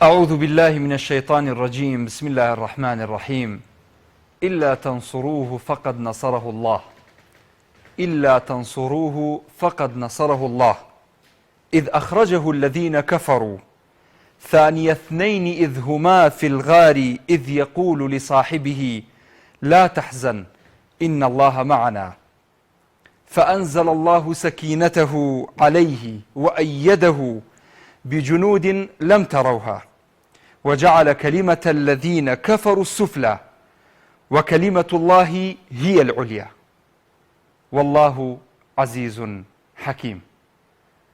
أعوذ بالله من الشيطان الرجيم. بسم الله الرحمن الرحيم. إلا تنصروه فقد نصره الله. إلا تنصروه فقد نصره الله إذ أخرجه الذين كفروا ثاني اثنين إذ هما في الغار إذ يقول لصاحبه لا تحزن إن الله معنا فأنزل الله سكينته عليه وأيده بجنود لم تروها وجعل كلمة الذين كفروا السفلى وكلمة الله هي العليا والله عزيز حكيم.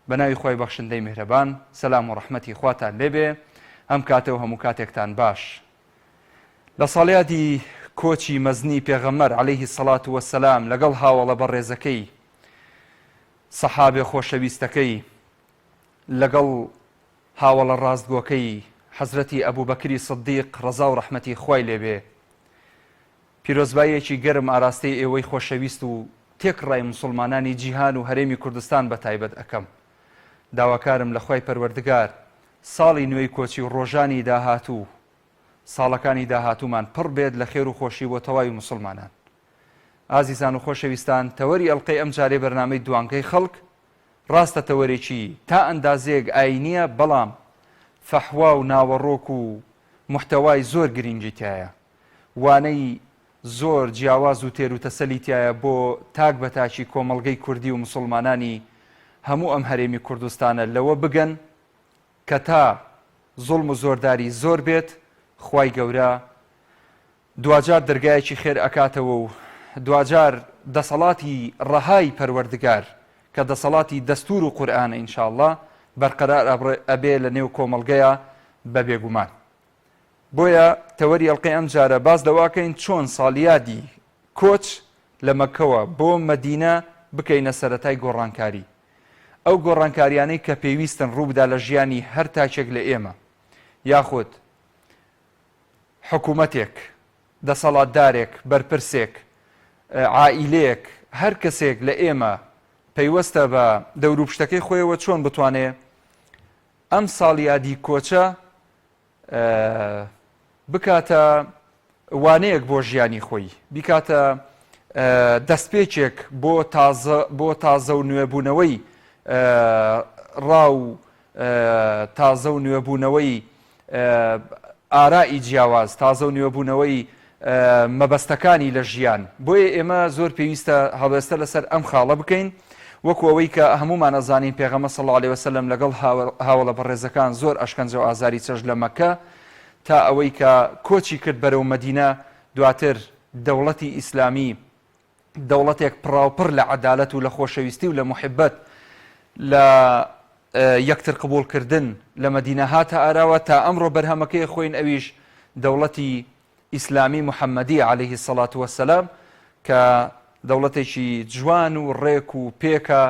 بناوی خۆی بەخشندەی میهرەبان، سەلام و ڕەحمەتی خواتان لێبێ، هەم کاتە و هەموو کاتێکتان باش. لە ساڵیادی کۆچی مەزنی پێغەمبەر عەلەیهی سەڵات وەسەلام لەگەڵ هاوڵە بەڕێزەکەی سەحابێ خۆشەویستەکەی لەگەڵ هاوڵە ڕاستگۆکەی حەزرەتی ئەبوبەکری سدیق ڕەزا و ڕەحمەتی خوای لێبێ، پیرۆزباییەکی گەرم ئاراستەی ئێوەی خۆشەویست و تێکڕای مسلمانانی جیهان و هەرێمی کوردستان بە تایبەت ئەەکەم. داواکارم لە خوای پەروەردگار ساڵی نوێی کۆچی و ڕۆژانی داهاتوو، ساڵەکانی داهاتوومان پڕ بێت لە خێر و خۆشی بۆ تەواوی مسلمانان. ئازیزان و خۆشەویستان، تەوەری ئەڵقەی ئەم جارێ بەرنامەی دوانگەی خەڵک ڕاستە تەوەرێکی تا ئەندازەیەک ئاینیە، بەڵام فەحوا و ناوەڕۆک و محتەوای زۆر گرنگی تایە، وانەی زۆر جیاواز و تێر و تەسەلی تایە بۆ تاک بە تاکی کۆمەڵگەی کوردی و مسلمانانی هەموو ئەم هەرێمی کوردستانە لەوە بگەن کە تا زوڵم و زۆرداری زۆر بێت، خوای گەورە دوجار دەرگایەکی خێر ئەکاتەوە و دوجار دەسەڵاتی ڕەهای پەروەردگار کە دەسەڵاتی دەستور و قورئانە ئینشاءڵڵا بەرقەرار ئەبێ لە نێو کۆمەڵگەیە بە بێگومان. بۆیە تەوەری ئەڵقەی ئەم جارە باز دەواکەین چۆن ساڵیادی کۆچ لە مەککەوە بۆ مەدینە بکەینە سەرەتای گۆڕانکاری، ئەو گۆڕانکاریانەی کە پێویستن ڕووبدا لە ژیانی هەر تاکێک لە ئێمە، یاخود حکوومەتێک، دەسەڵاتدارێک، بەرپرسێک، عائیلەیەک، هەر کەسێک لە ئێمە پەیوەستە بە دەوروپشتەکەی خۆیەوە چۆن بتوانێت ئەم ساڵیادی کۆچە بکاتە وانەیەک بۆ ژیانی خۆی، بیکاتە دەستپێچێک بۆ تازە و نوێبوونەوەی ڕاو، تازە و نوێبوونەوەی ئارائی جیاواز، تازە و نوێبوونەوەی مەبەستەکانی لە ژیان. بۆیە ئێمە زۆر پێویستە هەڵوێستە لەسەر ئەم خاڵە بکەین، وەکو ئەوەی کە هەمومان ئەزانین پێغەمبەر صلی الله علیه وسلم لەگەڵ هاوڵە بەڕێزەکان زۆر ئەشکەنجە و ئازاری چەش لە مەککە تا ئەوەی کە کۆچی کرد بەرەو مەدینە، دواتر دەوڵەتی ئیسلامی دەوڵەتێک پڕاوپڕ لە عەدالەت و لە خۆشەویستی و لە موحبەت لە یەکتر قبولکردن لە مەدینە هاتە ئاراوە تا ئەمڕۆ بەرهەمەکەی خۆین، ئەویش دەوڵەتی ئیسلامی محەممەدی عەلەیهی سەڵات وەسەلام کە دەوڵەتێکی جوان و ڕێک و پێکە،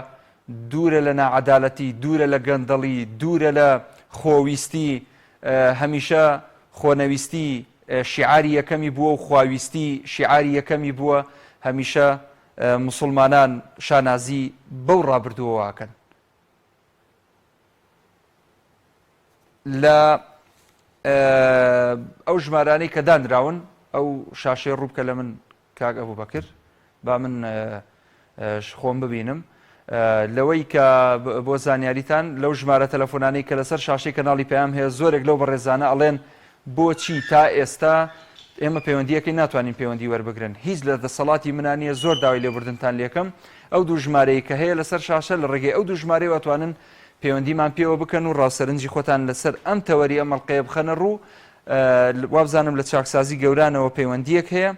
دوورە لە ناعەدالەتی، دوورە لە گەندەڵی، دوورە لە خۆویستی، هەمیشە خۆنەویستی شیعاری یەکەمی بووە و خواویستی شیعاری یەکەمی بووە، هەمیشە مسلمانان شانازی بەو ڕابردووەواکەن. لە ئەو ژمارانەی کە دانراون، ئەو شاشەی ڕوو بکە لە من کاک ئەبوبەکر، با من خۆم ببینم لەوەی کە بۆ زانیاریتان لەو ژمارە تەلەفۆنانەی کە لەسەر شاشەی کەناڵی پەیام هەیە، زۆرێک لەو بەڕێزانە ئەڵێن بۆچی تا ئێستا ئێمە پەیوەندیەکەی ناتوانین پەیوەندی وەربگرن، هیچ لە دەسەڵاتی منانیە، زۆر داوای لێبوردنتان لێکم. ئەو دوو ژمارەی کە هەیە لەسەر شاشە لە ڕێگەی ئەو دوو ژمارەی واتوانن پەیوەندیمان پێوە بکەن و ڕاوسەرنجی خۆتان لەسەر ئەم تەوەری ئەم ئەڵقەیە بخەنە ڕوو. وابزانم لە چاکسازی گەورانەوە پەیوەندیەک هەیە.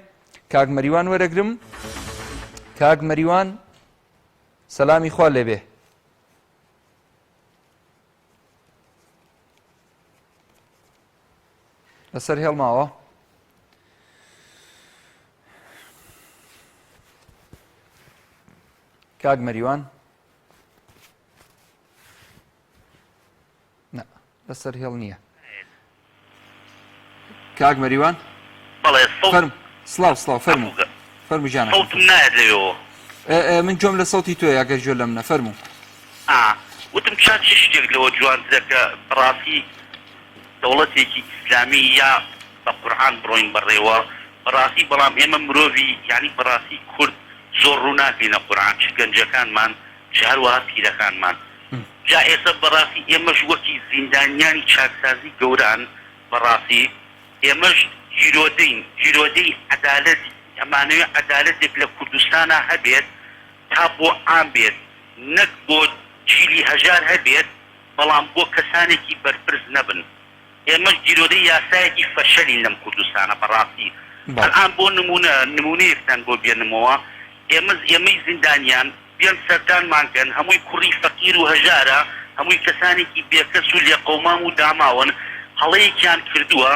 کاک مەریوان وەرەگرم. کاک مەریوان، سەلامی خوا لێبێ. لەسەر هێڵماوە. کاک مەریوان لەسەر هێڵ نییە. کاک مەریوان، سڵاو سڵاو، فەرموو جانە. من جۆم لە سەوتی تۆی ئەگەر جۆ لە منە، فەرموو. وتم چند شتێک لەوە جوان دەکە ڕاستی دەوڵەتێکی ئیسلامی یا بە قورعان بڕۆین بەڕێوە بەڕاستی بەڵام ئێمە مرۆڤی یعنی بەڕاستی کورد زۆر ڕوو ناکەینە قورعان چ گەنجەکانمان چ هەروەها پیرەکانمان جا ئێستا بەڕاستی ئێمەش وەکی زیندانیانی چاکسازی گەوران بەڕاستی ئێمەش جیرۆدەی عەدالەت ئەمانەوێ عەدالەتێک لە کوردستانە هەبێت تا بۆ عام بێت نەک بۆ چیلی هەژار هەبێت بەڵام بۆ کەسانێکی بەرپرس نەبن ئێمەش جیرۆدەی یاسایەکی فەشەلین لەم کوردستانە بەڕاستی ئەلان بۆ نمونەیەکتان بۆ بێنمەوە ئێمەی زیندانیان بێن سەردانمانکەن هەمووی کوڕی فەقیر و هەژارە هەمووی کەسانێکی بێکەس و لێ قەومام و داماون هەڵەیەکیان کردووە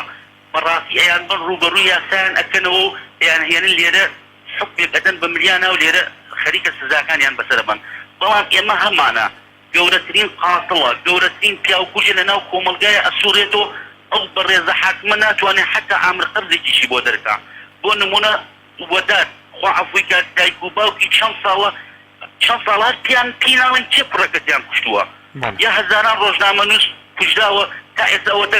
بەڕاستی ئەیان بن ڕوبەڕووی یاسایان ئەکەنەوە و ئەیان هێنن لێرە حکمێک ئەدەن بە ملیانە و لێرە خەریکە سزاکانیان بەسەربن بەڵام ئێمە هەمانە گەورەترین قاتڵە گەورەترین پیاوکوژە لەناو کۆمەلگایە ئەسوورێتەوە ئەو بەڕێزە حاکمە ناتوانێت حتا ئامر قەرزێکیشی بۆ دەرکا بۆ نمونە وەدات خوا عەفوی کات دایک و باوکی چەند ساڵات پیاناڵێن چێ کوڕەکەتیان کوشتووە یا هەزاران ڕۆژنامە نووس کوژراوە تا ئێستا ئەوەتە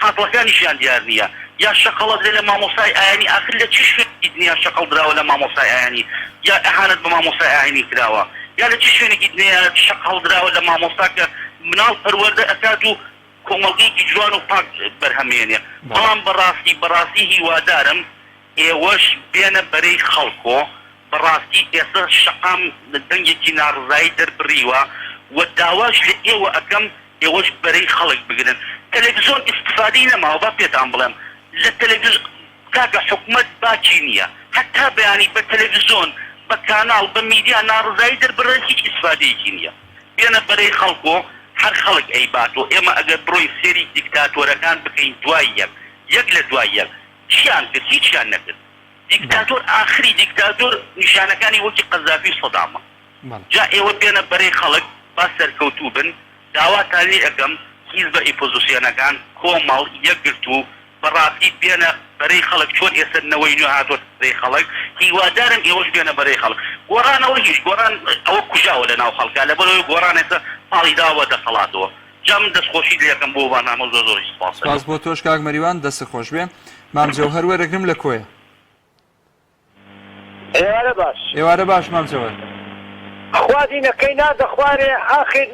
قاتڵەکانیشیان دیار نییە یا شەقەڵەت لە مامۆسای ئایانی ئاخر لە چ شوێنێکی دنیا شەقەڵ دراوە لە مامۆسای ئایانی یا ئەهانەت بە مامۆسای ئایانی کراوە یا لە چ شوێنێکی دنیا شەقەڵ دراوە لە مامۆستا کە مناڵ پەروەردە ئەکات و کۆمەڵگەیەکی جوان و پاک بەرهەمێنێ بەڵام بەڕاستی هیوادارم ئێوەش بێنە بەرەی خەڵکۆ بەڕاستی ئێستا شەقام دەنگێکی ناڕزایی دەربڕیوە و داواش لە ئێوە ئەەکەم ئێوەش بەرەی خەڵک بگرن تەلەڤیزۆن ئیستفادەی نەماوە با پێتان بڵێم لە تەلەڤیزۆن کاکە حکومەت باکی نییە حتا بەیانی بە تەلەڤیزۆن بە کاناڵ بە میدیا ناڕزایی دەربڕن هیچ ئیستفادەیەکی نییە بێنە بەرەی خەڵکۆ هەر خەڵک ئەیباتۆ ئێمە ئەگەر بڕۆی سێری دیکتاتۆرەکان بکەین دوای یەک لە دوای یەک چیان کرد هیچیان نەکرد دیکتاتۆر ئاخری دیکتاتۆر نیشانەکانی وەکی قەزافی سەدامە جا ئێوە بێنە بەرەی خەڵک با سەرکەوتوو بن داواتان لێ ئەەکەم حیزبە ئۆپۆزیسیۆنەکان کۆمەڵ یەکگرت و بەڕاستی بێنە بەرەی خەڵک چۆن ئێستا نەوەی نوێ هاتووە بەرەی خەڵک هیوادارم ئێوەش بێنە بەرەی خەڵک گۆڕانەوە هیچ گۆڕان ئەوە کوژاوە لە ناو خەڵکا لەبەرەوەی گۆڕان ئێستا پاڵی داوە دەسەڵاتەوە جا من دەستخۆشی لێەکەم بۆ بانامە زۆری سپاس بۆ تۆش کاک مەریوان دەست خۆش بێ مام جەوهەر وەرەگرم لە کۆیە ئێوارە باش مام جەوهەر خوا دینەکەی نادەخوارێ ئاخر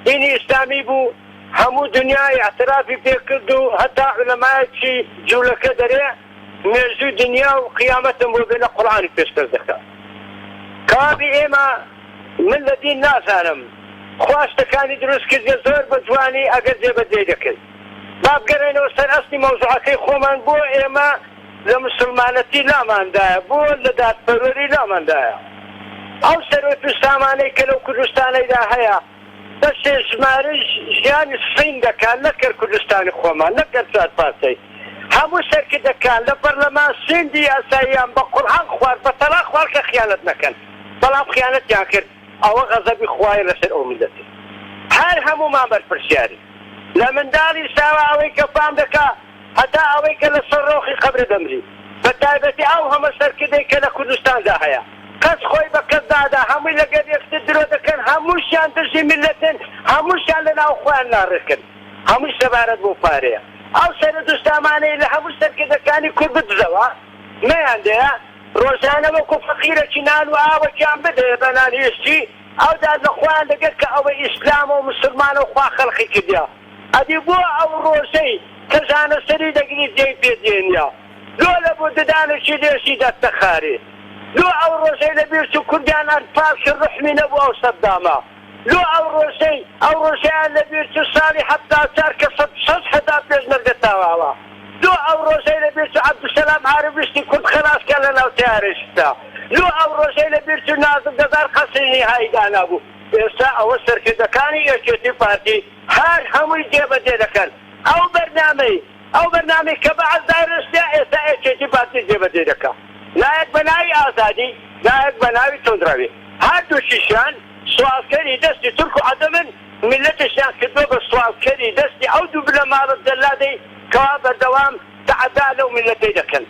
دینی ئیسلامی بوو هەموو دنیای اعترافی پێکرد و هەتا عولەمایەکی جوولەکە دەرێ مێژووی دنیا و قیامەتم بۆ بێنە قورئانی پێشکەش دەکات کابی ئێمە من لە دین نازانم خوا شتەکانی دروست کردێ زۆر بە جوانی ئەگەر جێبەجێ دەکرد با بگەڕێنەوە سەر ئەسلی مەوزوعەکەی خۆمان بۆ ئێمە لە مسلمانەتی لاماندایە بۆ لە دادپەروەری لاماندایە ئەو سەرۆت و سامانەی کە لەو کوردستانەیدا هەیە دەستێ ژمارەی ژیانی سفین دەکات نەکرد کوردستانی خۆمان نەکرد چوار پاسەی هەموو سەرکردەکان لە پەرلەمان سێندی یاساییان بە قورئان خوارد بە تەلاق خوارد کە خیانەت نەکەن بەڵام خیانەتیان کرد ئەوە غەزەبی خوایە لەسەر ئەو میلەتی هەر هەموومان بەرپرسیاری لە منداڵی ساوا ئەوەی کە فام دەکا هەتا ئەوەی کە لە سەر ڕۆخی قەبرە دەمری بە تایبەتی ئەو هەمە سەرکردەی کە لە کوردستاندا هەیە کەس خۆی بە کەسدادا هەمووی لەگەر یەکتر درۆ دەکەن هەمووشیان دژی میلەتن هەمووشیان لەناو خۆیان ناڕێکن هەمووی سەبارەت بۆ پارەیە ئەو سەرۆت و سامانەی لە هەموو سەرکردەکانی کورد بدزەوە نەیاندەیە ڕۆژانە وەکو فەقیرێکی نان و ئاوەکیان بدەیە بە نانهێشتی ئەودا لە خۆیان دەگەت کە ئەوە ئیسلامە و مسلمانە و خوا خەڵقی کردیا ئەدی بۆ ئەو ڕۆژەی کە زانەسەری دەگری جێی پێدێنیا لۆ لە بۆ ددانێکی لێشی دەستەخارێ لۆ ئەو ڕۆژەی لە بیر و کوردیان ئەنفاڵکی ڕحمی نەبوو ئەو سەددامە لۆ ئەو ڕۆژەیان لە بیر ساڵی حەفتا چار کە سەد هەدا پێشمەرگە تاواوە لۆ ئەو ڕۆژەی لە بیر عەبدولسەلام عارەبیشتی کورد خلاصکە لەناو تیارێشتا لۆ ئەو ڕۆژەی لە بیر نازم دەزار خەسینی هایدا نەبوو ئێستا ئەوە سەرکردەکانی یەکێتی پارتی هەر هەمووی جێبەجێ دەکەن ئەو بەرنامەی کە بەعەز دایرەشتیا ئێستا یەکێتی پارتی جێبەجێ دەکات نایەک بە ناوی ئازادی نایەک بە ناوی تۆندڕەوی هەردووشیشیان سوالکەری دەستی تورک و عەدەمن میلەتیشیان کردووە بە سوالکەری دەستی ئەو دوو بلە ماڵت دەلادەی کەوا بەردەوام تەعەدا لەو میلەتەی دەکەن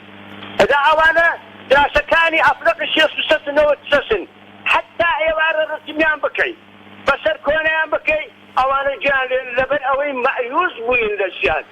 ئەدا ئەوانە دراسەکانی ئەفرەقی 690 حتا ئێوارە ڕسمیان بکەی بەسەر کۆنەیان بکەی ئەوانە گیان لەبەر ئەوەی مەعیوز بووین لە ژیان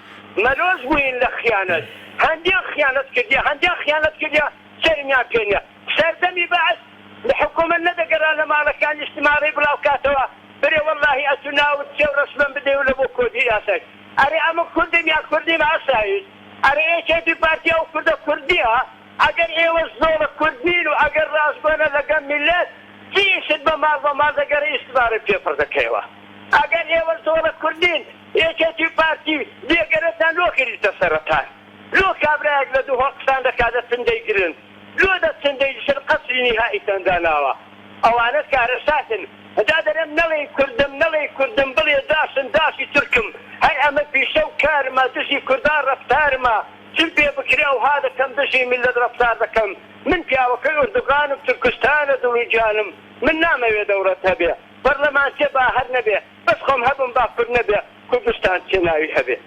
مەلۆز بووین لە خیانەت هەندێک خیانەت کردیا هەندێک خیانەت کردیا سەرمیان پێنیە سەردەمی بەعس لە حکوومەت نەدەگەڕا لە ماڵەکان ئیجتیماعی بڵاو کاتەوە برێ وەڵڵاهی ئەچوو ناوت چێ و ڕەسمەم بدەی و لە بۆ کوردی ئاسایی ئەرێ ئەمە کوردیم یا کوردیم ئاسایی ئەرێ یەکێتی پارتیا و کوردە کوردیە ئەگەر ئێوە زۆڵە کوردین و ئەگەر ڕاستگۆنە لەگەڵ میلەت چیشت بە ماڵ دەگەڕی ئیجتیماعی پێپڕ دەکەیەوە ئەگەر ئێوە زۆڵە کوردین یەکێتی پارتی لێگەرەتان لۆ کردیتە سەرەتان لۆ کابرایەک لە دوو هەڵقسان دەکاتە چندەی گرن لۆ دە چندەی شر قەسری نیهائیتان داناوە ئەوانە کارەساتن هەدا دەرێم نەڵێ کوردم بڵێ داشن داشی ترکم هەر ئەمە پیشە و کارمە دژی کوردان ڕەفتارمە چم پێ بکرێ و ها دەکەم دژی میلەت ڕەفتار دەکەم من پیاوەکەی ئوردوغانم تورکستانە دڵی من نامەوێ دەوڵەت هەبێ بەرلەمان چێ با هەر نەبێ بەس خۆم هەبم با کورد نەبێ کوردستان چێ ناوی هەبێ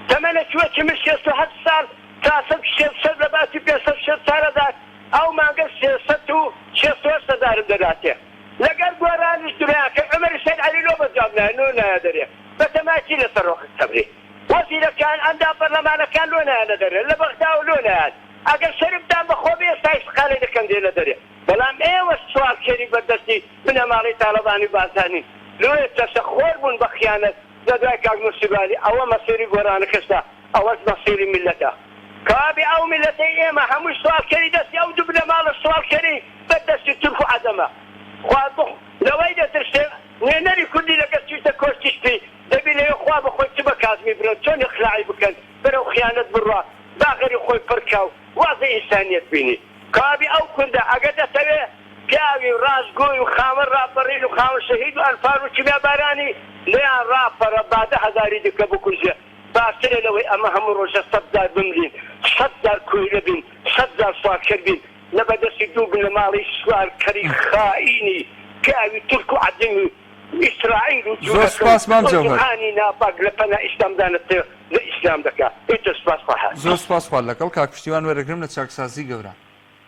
تەمەنە چوە چمش 67 ساڵ تا 600 لە باسی 500 ساڵەدا ئەو مانگە 360 دارم دەداتێ لەگەر گۆرانیش دنیاکە عمەری سەید عەلی لۆ بەجاب نایە دەرێ بەتەماشی لەسەر ڕۆخت سەبری وەزیرەکان ئەندا پەرلەمانەکان لۆ نایە دەرێ لە بەغدا و لۆ نایە ئەگەر شەربدان بەخۆ بێ ئێستا ئیشتیغالی دەکەن دێ لە دەرێ بەڵام ئێوە سوالکێری بەردەستی بنەماڵی تاڵەبانی بازانی لۆیە تەشەخۆر بوون بە خیانەت لە دوای کاک موسیبالی ئەوە مەسیری گۆرانەکەشتا ئەوەش مەسیری میلەتە کابی ئەو میلەتەی ئێمە هەمووی سوالکەری دەستی ئەو دوو بنەماڵە سوالکەری بەردەستی تورک و عەجەمە لەوەی دەترسێ نوێنەری کوردی لەگەر چیتە کۆشتیشتی دەبی لەوێ خوا بەخۆی چ بە کازمی برن چۆن ئیخلاعی بکەن بەرەو خیانەت بڕوا باغەری خۆی پڕکاو وازە ئینسانیەت بینی کابی ئەو کوردە ئەگەر دەتەوێ پیاوی و ڕازگۆی و خاوەن ڕاپەڕین و خاوەن شەهید و ئەنفار و چمیا بارانی لێیان ڕاپەڕە بادە هەزاری دیکە بکوژێ باشترە لەوەی ئەمە هەموو ڕۆژە 100 بمرین 100 کوێرە بین 100 سوالکەر بین لە بەدەستی دوو بنەماڵی سوالکەری خائینی پیاوی تورک و عەجەمی ئیسرائیل و زۆر سپاس مام جەوهەر جوهانی ناپاک لە پەنا ئیسلامدانە لە ئیسلام دەکات ئیتر سپاس خواهات زۆر سپاس خوا لەگەڵ کاک پشتیوان وەرەگرم لە چاکسازی گەورە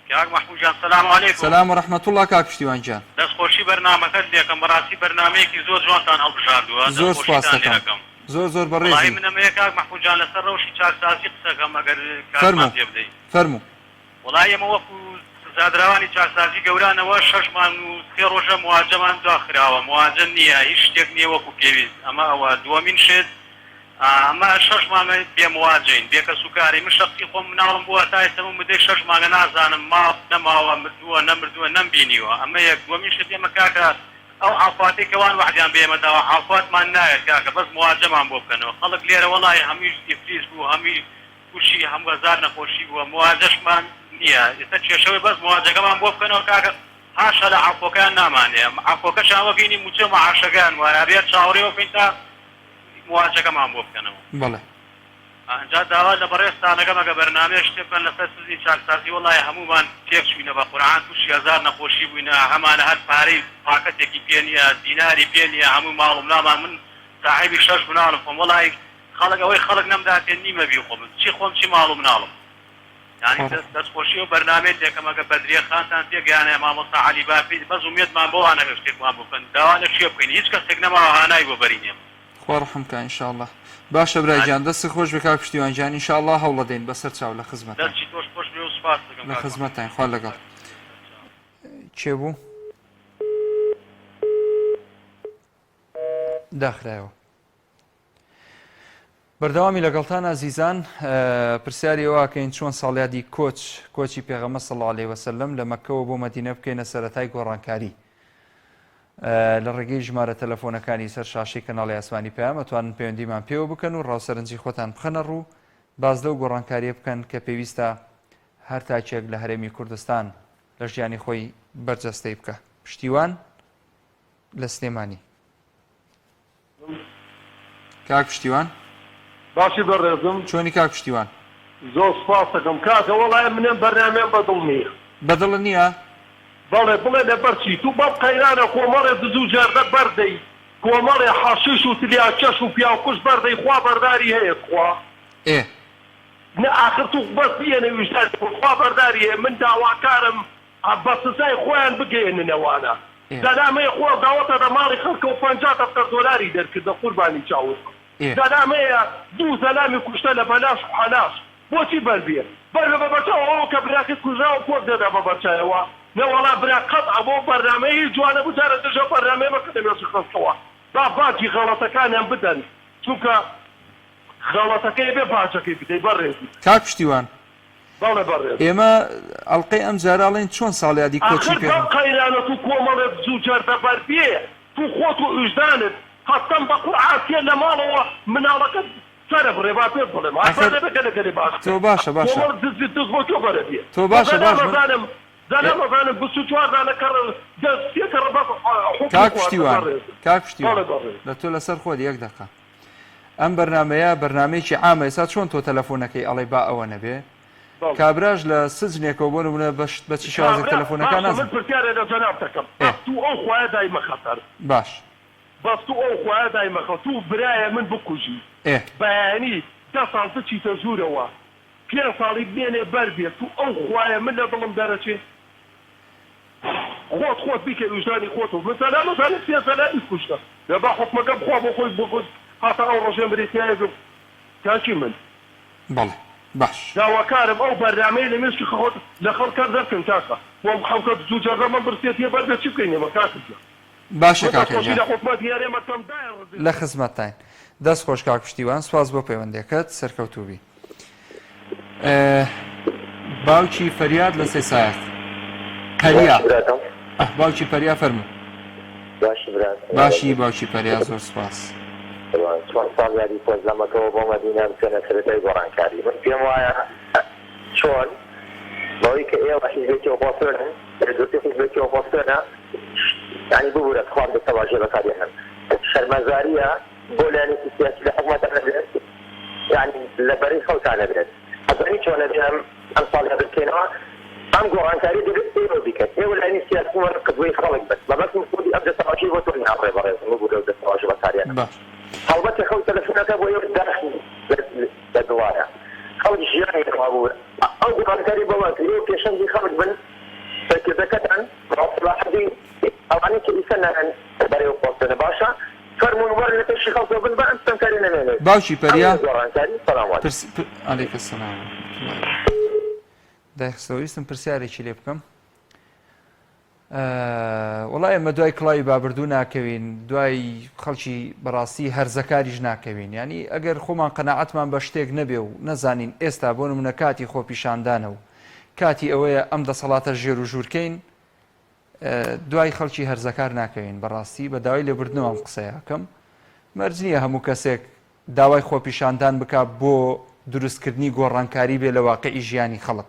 کاک محمود جان سلام علیکم سلام و رحمەت الله کاک پشتیوان جان دەستخۆشی بەرنامەکەت دێکەم بەڕاستی بەرنامەیەکی زۆر جوانتان هەڵبژاردووە زۆر سپاس دەکەم زۆر بەڕێزی منەمەیە کاک محمود جان لەسەر ڕەوشی چاکسازی قسەکەم ئەگەر کارمان پێ بدەیت فەرموو وڵای ئێمە وەکو زادراوانی چاکسازی گەورانەوە 6 مانگ و 3 ڕۆژە مواجەمان داخراوە مواجە نییە هیچ شتێک نییە وەکو پێویست ئەمە ئەوە دووەمین شت ئەمە 6 مانگە بێمواجەین بێکە سوکاری من شەخسی خۆم مناڵم بووە تا ئێستا من بدەی 6 مانگە نازانم ماڵ نەماوە مردووە نەمردووە نەمبینیوە ئەمە یەک دووەمین شت ئێمە کاکە ئەو حافاتی کەوان وحدیان بێمەداوە حافاتمان نایەت کاکە بەس مواجەمان بۆ بکەنەوە خەڵک لێرە وەڵی هەمووی ئیفلیس بوو هەمووی تووشی هەموو هەزار نەخۆشی بووە مواجەشمان نییە ئێستا کێشەوەی بەس مواجەکەمان بۆ بکەنەوە کاکە هاشە لە عەفوەکان نامانێ عەفوەکەشان وە بینی موچە مەعاشەکان وایە بێت چاوەڕێوە بکەین تا مواجەکەمان بۆ بکەنەوە بەڵێ ئەنجا داوا لە بەڕێستانەکەم ئەگە بەرنامەیە شتێک بن لەسەر سزی چاکسازی وەڵای هەمومان تێک چووینە بە قورعان تووشی هەزار نەخۆشی بووینە هەمانە هەر پارەی پاکەتێکی پێ نییە دیناری پێ نییە هەموو ماڵ و ملامان من ساحیبی 6 مناڵم خۆم وەڵای خەڵک ئەوەی خەڵک نەمداتێ نیمە بی خۆم چی خۆم چی ماڵ و مناڵم یعنی دەستخۆشی و بەرنامەیە دێکەم ئەگە بەدرێ خانتان تێگەیانە مامۆستا عەلی بافی بەس ومێدمان بۆ وانەگە شتێکمان بۆ بکەن داوا لە شێ بکەین هیچ کەسێک نەماوە هانای بۆ بەرینێم خوا ڕەحمکە ئینشاءالله باشە برای گیان دەستی خۆش بێ کاک پشتیوان گیان ئینشاءالله هەوڵە دەین بەسەر چاو لە خزمەتتان دەستی تۆش خۆش بێ و سوپاس دەکەم لە خزمەتتان خوا لەگەڵ چێ بوو داخرایەوە بەردەوامی لەگەڵتان ئازیزان پرسیاری ئەوەکەین چۆن ساڵیادی کۆچی پێغەمبەر صلی الله علیه وسلم لە مەککەوە بۆ مەدینە بکەینە سەرەتای گۆڕانکاری لە ڕێگەی ژمارە تەلەفۆنەکانی سەر شاشەی کەناڵی ئاسمانی پێیان ئەتوانن پەیوەندیمان پێوە بکەن و ڕاوسەرنجی خۆتان بخەنە ڕوو باز لەو گۆڕانکاریە بکەن کە پێویستە هەر تاچێک لە هەرێمی کوردستان لە ژیانی خۆی بەرجەستەی بکە پشتیوان لە سلێمانی کاک پشتیوان باشی بەڕێزم چۆنی کاک پشتیوان زۆر سپاس دەکەم کاکە وەڵای منێن بەرنامەیان بەدڵ نییە بەدڵ نییە بەڵێ بڵێ لەبەرچی تو بەڵ قەیرانە کۆمەڵێ دزوو جاردە بەردەی کۆمەڵێ حەشیش و تلیاکەش و پیاوکوش بەردەی خوا بەرداری هەیە خوا ئێ نە ئاخر تو بەس بێنە ویشتان خوا بەرداری هەیە من داواکارم بە سزای خۆیان بگەێننەوانە دەلامەیە خۆ داوەتە دە ماڵی خەڵکە و 50 دۆلاری دەرکردە قوربانی چاوت دەلامەیە 2 زەلامی کوشتە لە بەلاش و حەلاش بۆچی بەربێ بەر بە بەرچاوەوە کە براکت کوژرا و کۆک دەدا بە بەرچایەوە نەوەڵا برا قەت ئەبۆ بەرنامەی جوانە بجارە دژە بەرنامەی مەکە دەمێش خەستەوە با باجی غەڵەتەکانیان بدەن چونکە غەڵەتەکەی بێ باجەکەی بدەی بەڕێزی کاک پشتیوان بەڵێ بەڕێز ئێمە ئەڵلقەی ئەم جاراڵێن چۆن ساڵیادی کۆچی ئاخر بەم قەیرانەت و کۆمەڵێت زوو جەردە بەربێ تو خۆت و ئوژدانت هەستەم بە قورعاتیە لە ماڵەوە مناڵەکەت سەرە بڕێ با پێ بڵێم ئافرەتەکەلەکەری باش تۆ باشە باشە کۆمەڵ دز بۆ تۆ بەرەبێ تۆ باشە باش زەلامەزانم 24 کەڕ دەستێکە کاک پشتیوان کاک پشتیوان لە تۆ لەسەر خۆت یەک دەقە ئەم بەرنمەیە بەرنمەیەکی عامە ئێستا چۆن تۆ تەلەفۆنەکەی ئەڵێ با ئەوە نەبێ کابراژ لە سجنێکەوە بۆ نمونە بەچی شازێک تەلەفۆنەکان نازم پرسیارە لە جەناب دەکەم تو ئەو خوایە دایمە خەتەر باش بەس تو ئەو خوایە دایمە خە تو برایە من بکوژی بەیانی 10 ساڵ بچیتە ژوورەوە 5 ساڵی بێنێ بەربێت تو ئەو خوایە من لە دڵم دەرەچێ خۆت بیکە وجدانی خۆت و مثلا مەزانم سیاسەلای کوشتە لەبا حکومەکە بخوا بۆ خۆی بۆ هاتە ئەو ڕۆژێن بریتیایە کاکی من بەڵێ باش داواکارم ئەو بەرنامەی لە مێشکی خەوت لە خەڵکار دەکەن کاکە بۆم خەڵکە زوو جەرە من برسێتیە بەردە چی بکەین ئێمە کاکە باشە کاکە لە خزمەتتان دەست خۆش کاک پشتیوان سواز بۆ پەیوەندەکەت سەرکەوتوبی باوکی فەریاد لە سێ ساعت پەریا باوکی پەریا فەرموو باشی باوکی پەریا زۆر سپاس چۆن ساڵیادی پۆزلەمەکەەوە بۆ مەدینە بچێنە سەرەتای گۆڕانکاری من پێم وایە چۆن بەوەی کە ئێوە حیزبێکیەوە بۆ سۆرن دوتی حیزبێکیەوە بۆ سۆرە یعنی ببوورە خوارد دەسەواژێ بەکاری هەن شەرمەزاریە بۆ لایەنێکی سیاسی لە حکومەتە نەبێت یعنی لەبەرەی خەڵکانە بێت ئەزانی چۆنە بێ ئەم ساڵیا بکەینەوە ئەم گۆڕانکاری دەبێت ئێوە بکەن ئێوە لایەنی سیاسی وەرە قدوەی خەڵک بێت بەبەست مسئولی ئەم دەسەواژی بۆ تۆ ناڕێ بەڕێزم ببوورە دەسەواژە بەکاریانە هەڵبەتە خەڵک تەلەفۆنەکە بۆ ئێوە داخل لە دوایە خەڵک ژیانێکەوە بوو ئەو گۆڕانکاری بەوە ئێوە پێشەنگی خەڵک بن سەرکردەکەتان ڕاستەڵاحەتی ئەوانەی کە ئیسە نەهەن بەرەو پۆستەنە باشە فەرمون وەرن لە پێشی خەڵکەوە بن بە ئەم ستەمکاری نەمێنێت باوکی پەریا گۆڕانکاری سەڵام عەلەیکە سەلام دایخستەویستم پرسیارێکی لێ بکەم وڵای ئەمە دوای کڵاوی بابردوو ناکەوین دوای خەڵکی بەڕاستی هەرزەکاریش ناکەوین ینی ئەگەر خۆمان قەناعەتمان بە شتێک نەبێ و نەزانین ئێستا بۆ نمونە کاتی خۆپیشاندانە و کاتی ئەوەیە ئەم دەسەڵاتە ژێر و ژوورکەین دوای خەڵکی هەرزەکار ناکەوین بەڕاستی بە داوای لێبوردنەوە ئەم قسەیەکەم مەرج نییە هەموو کەسێک داوای خۆپیشاندان بکات بۆ دروستکردنی گۆڕانکاری بێ لە واقعی ژیانی خەڵک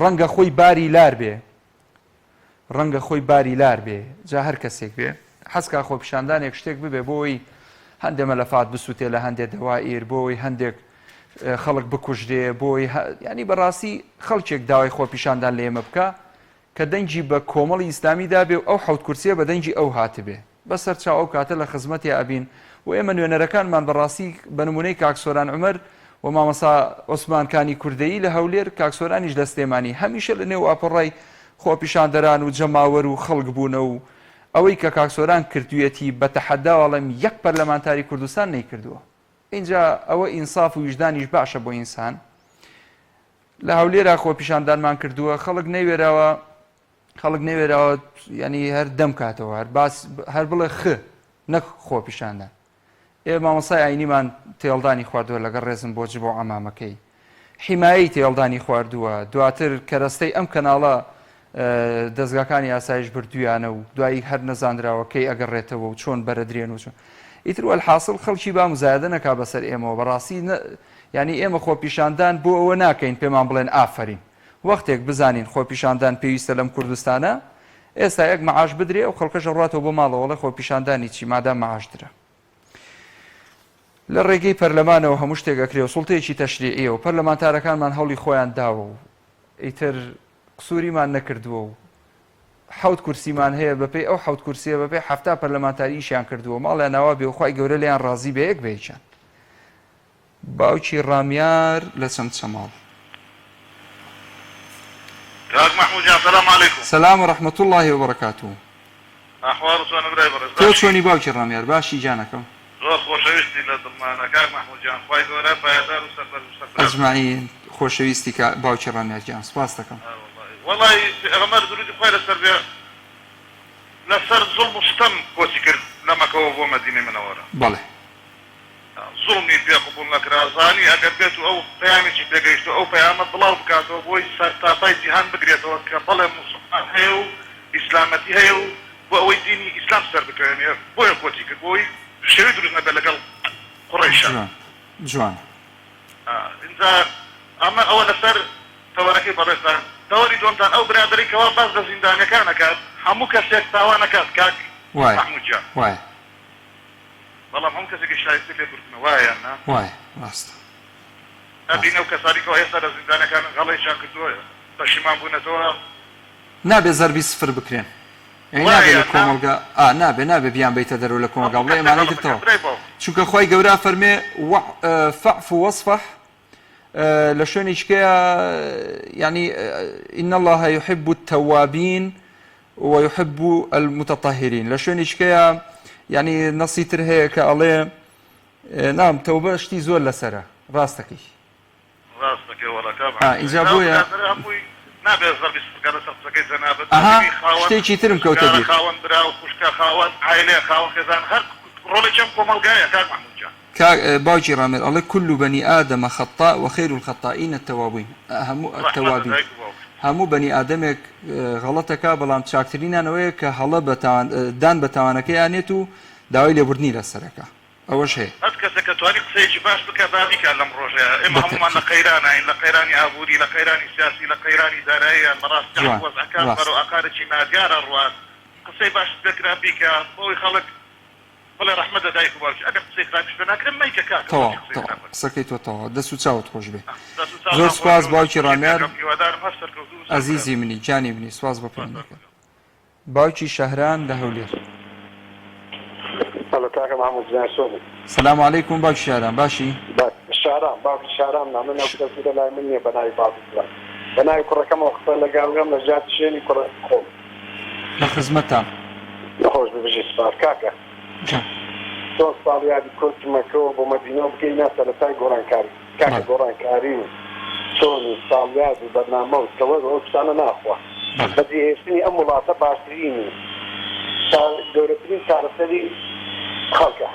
ڕەنگە خۆی باری لار بێ ڕەنگە خۆی باری لار بێ جا هەر کەسێک بێ حەزکا خۆپیشاندانێک شتێک ببێ بۆی هەندێک مەلەفات بسووتێ لە هەندێک دەوائیر بۆی هەندێک خەڵک بکوژدێ بۆی ینی بەڕاستی خەڵکێک داوای خۆپیشاندان لە ئێمە بکە کە دەنگی بە کۆمەڵی ئیسلامیدا بێ و ئەو حەوت کورسیە بە دەنگی ئەو هاتبێ بەسەر چاو ئەو کاتە لە خزمەتی ئەبین و ئێمە نوێنەرەکانمان بەڕاستی بە نمونەی کاکسۆران عومەر و مامەسا عوسمانکانی کوردەیی لە هەولێر کاکسۆرانیش لە سلێمانی هەمیشە لە نێو ئاپەڕای خۆپیشاندەران و جەماوەر و خەڵک بوونە و ئەوەی کە کاکسۆران کردوویەتی بە تەحەداوەڵێم یەک پەرلەمانتاری کوردستان نەیکردووە اینجا ئەوە ئینساف و ویژدانیش باشە بۆ ئینسان لە هەولێرا خۆپیشاندانمان کردووە خەڵک نەیوێراوە ینی هەر دەم کاتەوە هەر بڵێ نەک خۆپیشاندان ئێمە مامەسای ئاینیمان تێڵدانی خواردووە لەگەڵ ڕێزم بۆجی بۆ عەمامەکەی حیمایی تێڵدانی خواردووە دواتر کەرەستەی ئەم کەناڵە دەستگاکانی ئاسایش بردویانە و دوایی هەر نەزانراوەکەی ئەگەڕێتەوە و چۆن بەرەدرێن و چۆن ئیتر الحاصل خەڵکی با مزایدە نەکا بەسەر ئێمەوە بەڕاستی ینی ئێمە خۆپیشاندان بۆ ئەوە ناکەین پێمان بڵێن ئافرین وەختێک بزانین خۆپیشاندان پێویستە لەم کوردستانە ئێستا یەک مەعاش بدرێ و خەڵکەش ڕاتەوە بۆ ماڵەوەڵە خۆپیشاندانی چی مادام مەعاش درە لە ڕێگەی پەرلەمانەوە هەموو شتێک ئەکرێ و سوڵتەیەکی تەشریعیە و پەرلەمانتارەکانمان هەوڵی خۆیان داوە و ئیتر قسووریمان نەکردووە و حەوت کورسیمان هەیە بەپێی ئەو حەوت کورسیە بەپێی هەفتا پەرلەمانتاریشیان کردووە ماڵیان ناوا بێ و خوای گەورە لیان ڕازی بە یەک بێیچان باوکی ڕامیار لە چەند چەماڵ کاک محمود جان سلام علیکم سلام و ڕەحمەتوڵڵاهی وبەرەکاتوه ئەحواڵ چۆنە برای بەڕێز تۆ چۆنی باوکی ڕامیار باشی جانەکەم زۆر خۆشەویستی لە دڵمانە کاک محموود جان خوای گەورە پایدار و سەربەر و سەرفراز ئەجمعین خۆشەویستی باوکی ڕامیار گیان سپاس دەکەم وەڵی پێغەمبەر درودی خوای لەسەر بێ لەسەر زوڵم و ستەم کۆچی کرد لە مەکەوە بۆ مەدینەی منەوەرە بەڵێ زوڵمی پێ قبوڵ نەکرا زانی ئەگەر بێت و ئەو پەیامێکی پێگەیشت ئەو پەیامە بڵاو بکاتەوە بۆی سەرتاپای جیهان بگرێتەوە کە بەڵێ موسڵمان هەیە و ئیسلامەتی هەیە و بۆ ئەوەی دینی ئیسلام سەر بکەوێنێ بۆیە کۆچی کرد بۆی شێوەی دروست نەبێت لەگەڵ قوڕیشە جوان اینجا ئەمە ئەوە لەسەر تەوەرەکەی بەڕێزان تەوەری دومتان ئەو برادری کەوا باس لە زیندانەکانەکات هەموو کەسێک تاوانەکات کاک محموود جان وایە بەڵام هەموو کەسێکی شایستی لێ بردنە وایە نا وایە ڕاستە ئەبینە و کەسانی کەەوە ئێستا لە زیندانەکان غەڵەیشان کردووە پەشیمان بوونەتەوە نابێ زەربی سفر بکرێن نابێ لە کۆمەلگا نابێ بیان بیتە دەرەوە لە کۆمەلگا بڵێ ئێمانەی گرتەوە چونکە خی گەورە فەرمێ فەعف و وەصفح لە شوێنێکەیە يعني إن الله يحب التوابين ويحب المتطهرين لە شوێنێکەیە يعني نەسی تر هەیە کە ئەڵێ نام تەوبە شتی زۆر لەسەرە ڕاستەکەی ئینجا بۆیە نابێت زەربی سفر لەسەر قسەکەی جەنابەت شتێکی ترم کەوتە بیر خاوەن برا و خوشکە خاوەن عایلێ خاوەن خێزان هەر ڕۆڵێکم کۆمەلگایە کاک محموود جان باوکی ڕامێر ئەڵێ كل بني آدم خطاء وخير الخطائين التوابين هەموو بەنی ئادەمێک غەڵەتەکە بەڵام چاکترینانەوەیە کە هەڵە دان بە تاوانەکەی یانێت و داوای لێبوردنی لەسەرەکە ئەوەش هەیە هەر کەسێک کە توانی قسەیەکی باش بکە بابیکە لەم ڕۆژەیە ئێمە هەمومان لە قەیرانین لە قەیرانی ئابووری لە قەیرانی سیاسی لە قەیرانی داراییان بەڕاستی وەزعەکان بەرەو ئاقارێکی نادیارە ڕوات قسەی باش بکرا بیکە بۆی خەڵک بڵێ ڕەحمەتە دایک و باوکی ئەگەر قسەی خراپش پێ ناکرێن مەیکە کاک قسەکەی تۆ تەواو دەست و چاوت خۆش بێ زۆر سپاس باوکی ڕامێر عەزیزی منی جانی منی سپاس بە پێم باوکی شەهران لە هەولێر سلام علیکم باوکی شاران باشی شاران باوکی شاران نامە ناوکەسیدە لای من نییە بەناوی باوکم بەناوی کوڕەکەمەوە قسە لەگەڵم لە ژات شوێنی کوڕە خۆم لە خزمەتان نەخۆش ببژی سپاس کاکە چۆن ساڵ یادی کۆچمەکەەوە بۆ مەدینەوە بکەینە سەرەتای گۆڕانکاری کاکە گۆڕانکاری و چۆنی ساڵیاد و بەرنامە و کەوە ئەو شتانە ناخوا بەجێهێشتنی ئەم وڵاتە باشترینی گەورەترین چارەسەری خەڵکە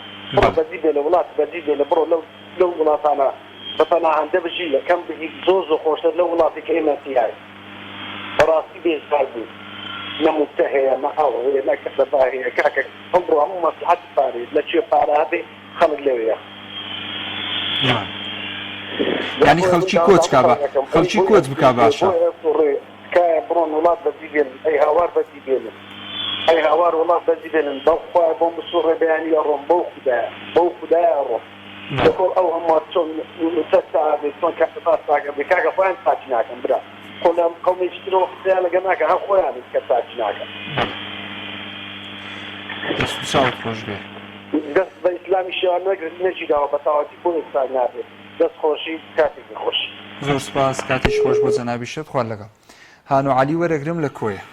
بەدی بێ لە وڵات بەدی بێ لە بڕۆ لەو وڵاتانە بەپەناهەندە بژی یەکەم بژی زۆر خۆشتر لە وڵاتی کە ئێمەتیای بەڕاستی بێزار بوو نەموتە هەیە نەحاڵ هەیە نەکەسەبا هەیە کاکە ئەمڕۆ هەموو مەسلحەت پارێت لە کوێ پارە هەبێ خەڵک لەوەیە یعنی خەڵکی کۆچ کابە خەڵکی کۆچ بکا باشە کایە بڕۆن وڵات بەدی بێن ئەی هاوار بەدی بێنن ئەی هاوار وڵات بەدی بێنن بەخوا بۆ مسوڕێ بەیانی ئەڕۆم بەو خودایە ئەڕۆم لەکۆڵ ئەو هەموو چۆن سەرتابێت چۆن کەسەپاس تاکە بێ کاکە خۆیان تاچ ناکەم برا خۆ لەم قەومێکی ترەوە قسەیان لەگە ناکە هەر خۆیانت کە تاچ ناکە دەست و چاوت خۆش بێ دەست بە ئیسلامی شێوان نەگرت نەچیداوە بە تاواتی بۆ ئێستا نابێت دەست خۆشی کاتێکی خۆش زۆر سپاس کاتیش خۆش بۆ جەنابی شت خوار لەگەڵ هانو علی وەرەگرم لە کۆیە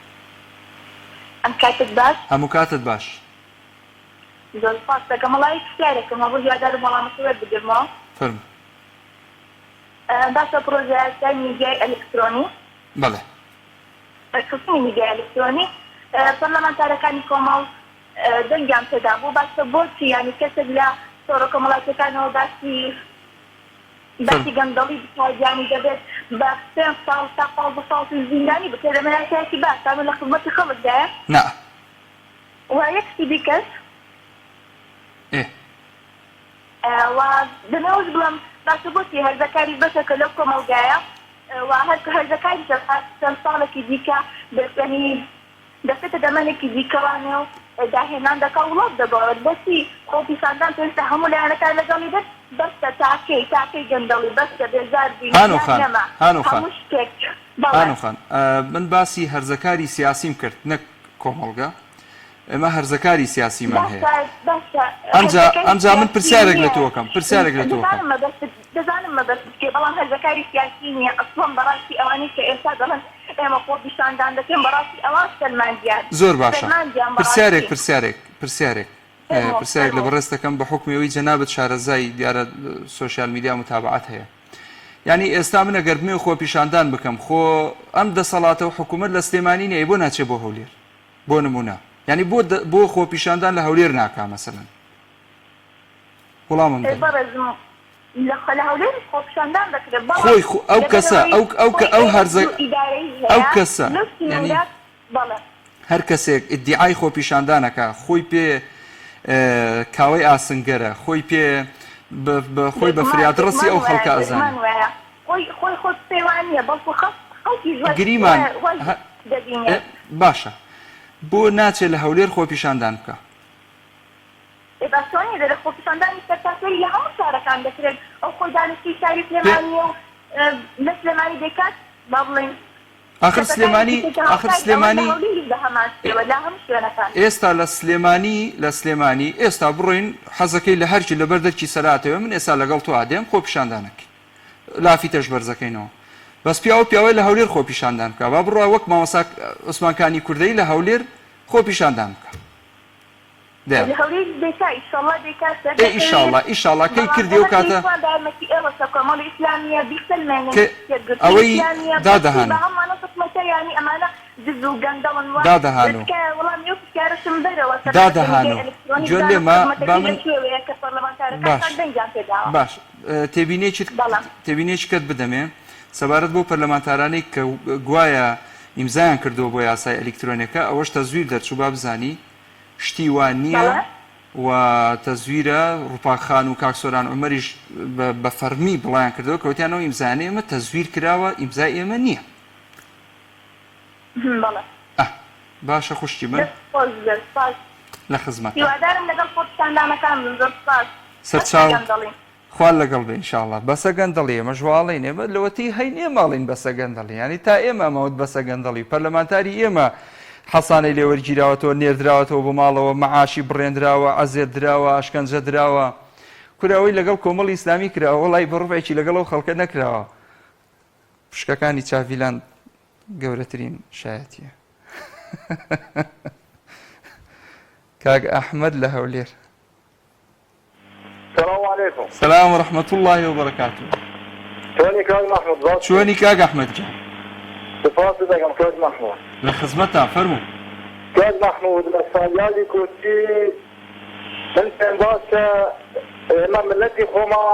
ئەم کاتت باش هەموو کاتت باش زۆر سپاس دەکەم وەڵی پرسیارێکم هەبوو هیوادارم وەڵامەکەی وەربگرمەوە فەرموو باشە پرۆژەکەی میدیای ئەلکترۆنی بەڵێ قسمی میدیای ئەلکترۆنی پەرلەمانتارەکانی کۆمەڵ دەنگیان پێدا بوو باشە بۆچی یانی کەسێک لە سۆڕە کۆمەڵایەتەکانەوە باسی گەندەڵی بکایانی دەبێت بە 5 ساڵ تا 15 ساڵ زیندانی بکرێت لە مەلایەتایەکی باش تا لە خزمەتی خەڵکدایە نا و یەکشتی دیکەس و دەمەوەش بڵم باشە بۆچی هەرزەکاری بەشەکە لەو کۆمەڵگایە و هەرزەکاری چەند ساڵێکی دیکە دەستنی دەستێتە دەمەنێکی دیکەوانێ و داهێنان دەکا وڵات دەبەوێت بۆچی خۆپیساندان پێویستە هەموو لایەنەکان لەگەڵی بێت بەستە تاکەی گەندەڵی بەستە بێزار هانوخان من باسی هەرزەکاری سیاسیم کرد نەک کۆمەڵگە ئێمە هەرزەکاری سیاسیمان هەیە ئەمجا من پرسیارێک لە تۆکەم دەزانم مەبەست بکێ بەڵام هەرزەکاری سیاسی نییە ئەسڵم بەڕاستی ئەوانەی کە ئێستا دەڵێن ئێمە خۆ پیشاندان دەکەین بەڕاستی ئەوان سلمانجیان زۆر باشە پرسیارێک لە بەڕێز دەکەم بە حکمیەوەی جەنابەت شارەزای دیارە سوشیال میدیا متابعەت هەیە یعنی ئێستا من ئەگەر بمێ خۆ پیشاندان بکەم خۆ ئەم دەسەڵاتە و حکوومەت لە سلێمانی نەیە بۆ ناچێ بۆ هەولێر بۆ نمونە یعنی بۆ خۆ پیشاندان لە هەولێر ناکا مەسەلەن وەڵامم خۆی ئەو کەسە ئەو هەرزە ئەو کەسە هەر کەسێک ئیدعای خۆ پیشاندانەکە خۆی پێ کاوەی ئاسنگەرە خۆی پێ خۆی بە فریادڕستی ئەو خەڵکە ئەزانێت گریمان باشە بۆ ناچێت لە هەولێر خۆ پیشاندان بکە آخر سلێمانی ئێستا لە سلێمانی ئێستا بڕۆین حەزەکەی لە هەرکی لەبەر دەرکی سەراتەوە من ئێستا لەگەڵ تۆ ئادێم خۆ پیشاندانەکەی لافی تەش بەرزەکەینەوە بەس پیاوەی لە هەولێر خۆ پیشاندان بکە با بڕۆ وەک مامۆستا عوسمانکانی کوردەی لە هەولێر خۆ پیشاندان بکە ئیشاڵڵا کەی کردی و کاتە ئەوەی دادەهانە جۆ لێمە باش تێبینێکی کەت بدەمێ سەبارەت بۆ پەرلەمانتارانەی کە گوایە ئیمزایان کردووە بۆ یاسای ئەلکترۆنیەکە ئەوەش تەزویر دەرچوو با بزانی شتی وان نییە و تەزویرە ڕووپاخان و کاکسۆران عومەریش بە فەرمی بڵیان کردەوە کەوتیانەوە ئیمزانە ئێمە تەزویر کراوە ئیمزای ئێمە نییە باشە خوشتی من لە خزمەت سەرچاو خوال لەگەڵ بێ ئینشاڵڵا بەسە گەندەڵی ئێمە ژواڵین ئێمە لەوەتی هەینێ ماڵین بەسە گەندەڵی ینی تا ئێمە مەوت بەسە گەندەڵی پەرلەمانتاری ئێمە حەسانەی لێوەرگیراوەتەوە نێردراوەتەوە بۆ ماڵەوە مەعاشی بڕێنراوە ئەزێت درراوە ئاشکەنجە دراوە کوراوەی لەگەڵ کۆمەڵی ئیسلامی کراوە وڵی بەڕووێکی لەگەڵەوە خەڵکە نەکراوە پشکەکانی چاڤیلان گەورەترین شایەتیە کاک ئەحمەد لە هەولێر سلام ورحمة الله وبركاته چۆنی کاک محمود چۆنی کاک ئەحمەد جان سپاس دەکەم کاک محمود لە خزمەتان فەرموو کاک محمود لە ساڵیادی کورتی من پێم باشە ئێمە ملەتی خۆما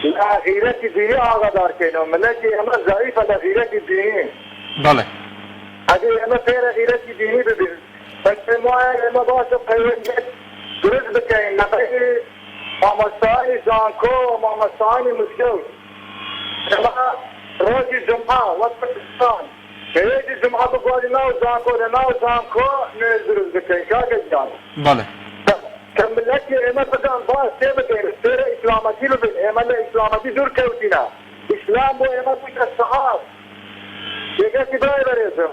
لە غیرەتی دینی ئاگادارکەینەوە ملەتی ئێمە زەعیفە لە غیرەتی دینی بەڵێ ئەگەر ئێمە فێرە غیرەتی دینی ببین من پێم وایە ئێمە باشە پەیوەندیت درست بکەین لەبەری مامۆستایانی زانکۆ و مامۆستایانی مسکەوت ئێمە ڕۆژی جمعە وەک کوردستان هەیەکی جمعە بگوڵی ناو زانکۆ لە ناو زانکۆ نوێژ دروست بکەین کاکە گیان بەڵێ کە ملەتی ئێمە بگەن باش تێ بکەین فێرە ئیسلامەتی ببین ئێمە لە ئیسلامەتی دوور کەوتینە ئیسلام بۆ ئێمە بوویتە سەعاد یەکەتی برای بەرێزم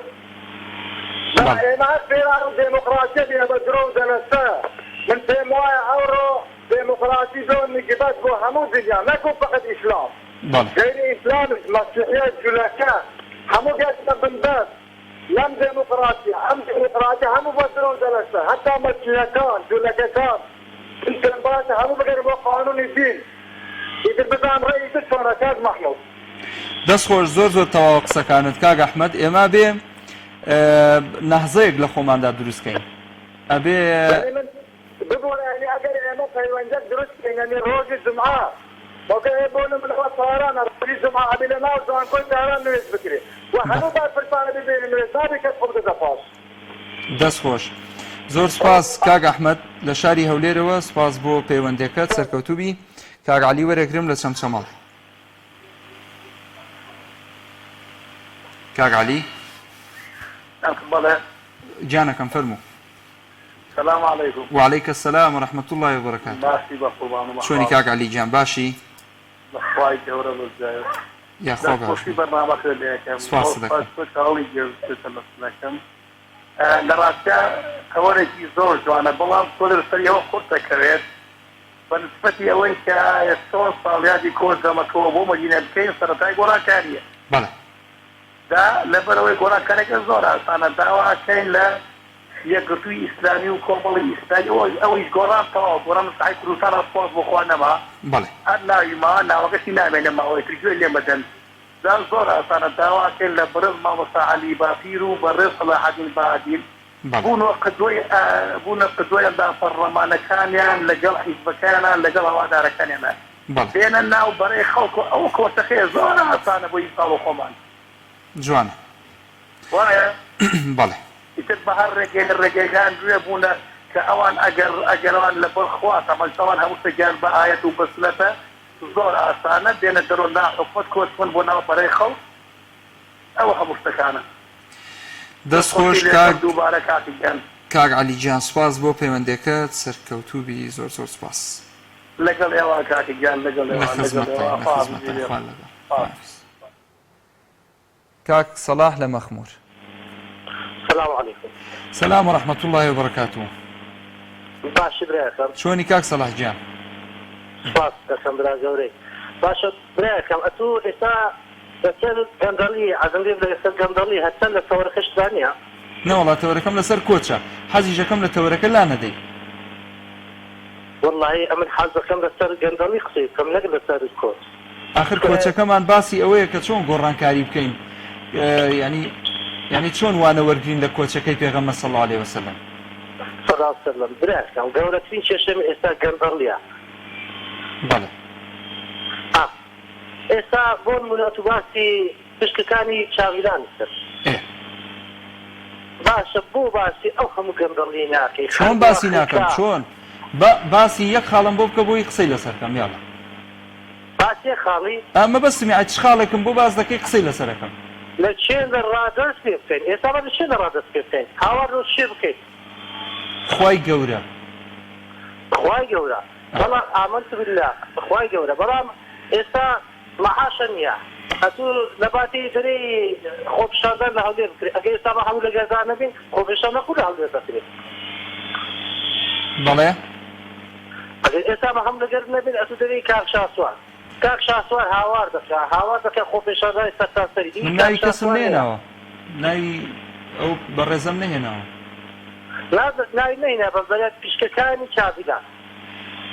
ئێمە هەر فێران و دێمۆقراتیە ئێمە درۆ دەنەسە من پێم وایە ئەوڕۆ ديمقراطي دون نجيبات بو همو دنيا ما يكون فقط اسلام غير اسلام مسيحيه جولاكان همو قاعد بنبات لم ديمقراطيا همو بصرون جلسه حتى مسيحيان جولاكان انت الباس همو بغير قانون الدين اذا بدان رئيس الشركات محمود دەست خۆش زۆر تەواو قسەکانت کاک ئەحمەد ئێمە بێ نەهزەیەک لە خۆماندا دروستکەین ئەبێ ببونا يعني اگر ايما پەیوەندیت دروست کەین يعني ڕۆژی جمعە وەکە بۆنە منەوە سارانە ڕۆژی جمعە ئەبێ لە ناو زانکۆی داران نوێژ بکرێت و هەموو بارپرسانە ببێنن نوێژ نابێ کەس خۆ بدەتە پاش دەست خۆش زۆر سپاس کاک ئەحمەد لە شاری هەولێرەوە سپاس بۆ پەیوەندەکەت سەرکەوتوبی کاک عەلی وەرەگرم لە چەمچەماڵ کاک عەلی جانەکەم فەرموو السلام عليكم. وعليك السلام ورحمة الله وبركاته. باشي بقربان شوني كاك علي جان باشي؟ بخواي جورا بالجاي. يا خوبا. خوشي برنامج اللي كان. سواس ذاك. شغلي جوز تسلسلكم. لراستا كوني زور جوانا بلام كل الفريق وقت كريت. فنسبتي وين كيستون صاليادي كوز زما كوبو مدينة كين سرتاي ورا كارية. بلى. دا لەبەرەوەی گۆڕانکاریەکە زۆر ئاسانە داواکەین لە یەکگرتووی ئیسلامی و کۆمەڵی ئیسلامی ئەوەی گۆڕان تەواو گۆڕان مستعی کوردستان ڕسپۆنس بۆ خوا نەما هەر ناویما ناوەکەشی نامێنە ماوەی ترگوێ لێ مەدەن دا زۆر ئاسانە داواکەین لە بەرز مامۆستا عەلی باسیر و بەڕێز سەلاحەدین بەهادین بوونە قدوەیەندا پەرلەمانەکانیان لەگەڵ حیزبەکانیان لەگەڵ هەوادارەکانیانە بێنە ناو بەڕێ خەڵکو ئەو کۆتەخەیە زۆر ئاسانە بۆ ئیساڵ و خۆمان جوانە وایە بەڵێ ئیتر بە هەر ڕێگەیەکان دوێ بوونە کە ئەوان ئەگەرەوان لەبەر خوا تەمەشتەوان هەموو شتێکیان بە ئایەت و بەسنەتە زۆر ئاسانە دێنە دەرۆ ناحکومەت کۆچبوون بۆ ناو بەڕێ خەڵک ئەوە هەموو شتەکانە دەست خۆش دووبارە کاتیگەن کاک عەلیجان سوپاس بۆ پەیوەندێکەت سەرکەوتووبی زۆر زۆر سوپاس لەگەڵ ئێوە کاتیگیان لەگەڵ کاک سەلاح لە مەخموور السلام عليكم. سلام ورحمة الله وبركاته. باشا براكم. شلوني كاك صلاح جان؟ سپاس دەکەم برا گەورەی. باشە براکەم ئەتوو ئێستا لەسەر گەندەڵی عەزم لێ لەسەر گەندەڵی هەچەند لە تەوەرەکەشدا نییە؟ نەوەڵا تەوەرەکەم لەسەر کۆچە حەزیشەکەم لە تەوەرەکە لا نەدەی. وەڵڵاهی ئەمن حەز دەکەم لەسەر گەندەڵی قسەی بکەم نەک لەسەر کۆچ. ئاخر کۆچەکەمان باسی ئەوەیە کە چۆن گۆڕانکاری بکەین یعنی چۆن وانە وەرگین لە کۆچەکەی پێغەمبەر صلی الله علیه وسلم. صلی الله علیه وسلم براکەم گەورەترین کێشەم ئێستا گەندەڵیە. بەڵێ. ئێستا بۆ نمونە ئەتوو باسی پشکەکانی چاویلان کرد. باشە بۆ باسی ئەو هەموو گەندەڵی ناکەی. چۆن باسی ناکەم چۆن؟ باسی یەک خاڵم بۆ بکە بۆی قسەی لەسەرکەم یاڵە. باسی خاڵی؟ ئەمە بەسمی چ خاڵێکم بۆ باس دەکەی قسەی لەسەرەکەم. لە چێنە ڕادەست پێ بکەین ئێستا بە لە چێنە ڕادەست پێ بکەین هاوار لە چێ بکەین خوای گەورە خوای گەورە بەڵام ئامەنت بالله خوای گەورە بەڵام ئێستا مەحاشە نییە ئەتوو لە باتی دەرەی خۆپیشاندان لە هەولێر بکرێت ئەگەر ئێستا بە هەموو لەگەردان نەبین خۆپیشان نەخۆ لە هەولێر دەکرێت بەڵێ ئەگەر ئێستا بە هەموو لەگەرد نەبین ئەتوو دەرەی کاک شاسوان کاک شاسوار هاوار دەکە خۆپیشاندانی سەرتاسەری من ناوی کەسم نێناوە ناوی ئەو بەڕێزەم نەهێناوە ناوی نەهێنا بە بەلات پیشکەکانی چاویلان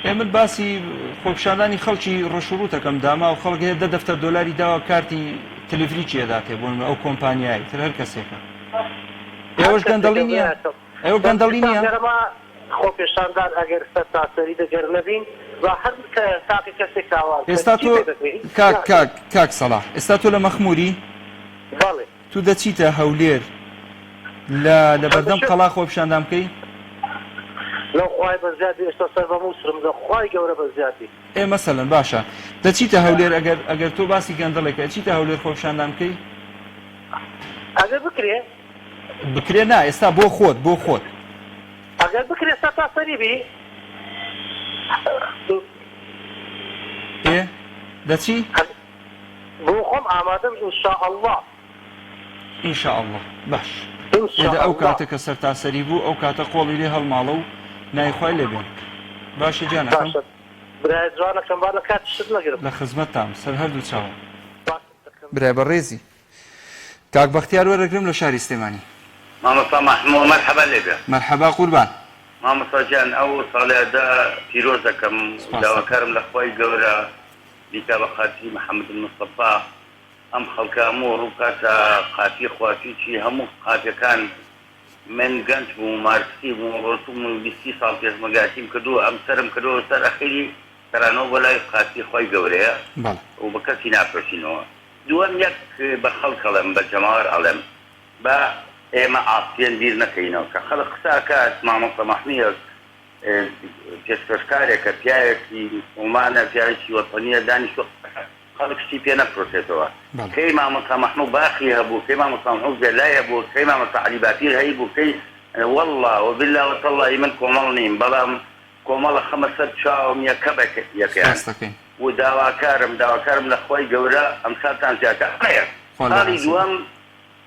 ئێمە باسی خۆپیشاندانی خەڵکی ڕەشوڕوتەکەم داما و خەڵک هەیە 10 دەفتەر دۆلاری داوە کارتی تەلەڤیزیۆنێدا تێ بۆ ئەو کۆمپانیای تر هەر کەسێکە ئێوەش گەندەڵی نییە ئێوە گەندەڵی نییە خۆپیشاندان ئەگەر سەرتاسەری دەگەر نەبین و هەر تاقی کەسێک داوا ئێستا تۆ کاک سەلاح ئێستا تۆ لە مەخموری بەڵێ تو دەچیتە هەولێر لە بەردەم قەڵا خۆپیشاندان بکەی لەو خوای بەزیادی ئێستا سەر بە موسرم لە خوای گەورە بەزیادی مەسەلەن باشە دەچیتە هەولێر ئەگەر تۆ باسی گەندەڵێکە چیتە هەولێر خۆپیشاندان بکەی ئەگەر بکرێ نا ئێستا بۆ خۆت ئەگەر بکرێ سەرتاسەری بی دەچی بۆ خۆم ئامادەم ئینشاءالله ئینشاءالله باش ئەو کاتە کە سەرتاسەری بوو ئەو کاتە قۆڵی لێ هەڵماڵە و نایخوای لێبێن باشە جانەکەم برای جوانەکەم با لە کات شت نەگرم لە خزمەتتام سەر هەردوو چاوە برای بەڕێزی کاک بەختیار وەرەگرم لە شاری سلێمانی مامۆستا مەحموود مەرحەبا لێبێ مەرحەبا قوربان مامۆستا گیان ئەو ساڵێدا پیرۆز دەکەم داواکارم لە خوای گەورە دیکە بە قاتی محەممەد مستەفا ئەم خەڵکە هەموو ڕووکاتە قاتی خواتیی هەموو قاتەکان من گەنج بوو مارسی بوو ڕۆسوم و 20 ساڵ پێشمەگاتیم کردو ئەم سرم کردو سەر ئەخیری تەرانەوە بەلای قاتی خوای گەورەیە و بە کەسی ناپرسینەوە دووەم یەک بە خەڵک ئەڵێم بە جەماوەر ئەڵێم بە ئێمە ئاسیێن بیر نەکەینەوە کە خەڵک قساکات مامۆستا مەحموود پێشکەشکارێکە پیاوێکی مسڵمانە پیاوێکی وەتەنیە دانیشتووە خەڵک شتی پێ نەپرسێتەوە کەی مامۆستا مەحموود باخی هەبوو کەی مامۆستا مەحموود جەلای هەبوو کەی مامۆستا عەلی باتیر هەی بوو کەی والله وبالله وتالله من کۆمەڵ نیم بەڵام کۆمەڵە خەمە سەر چاوم یەکە یەکەیان و داواکارم لە خوای گەورە ئەم ساتان زیاتر خاڵی دووەم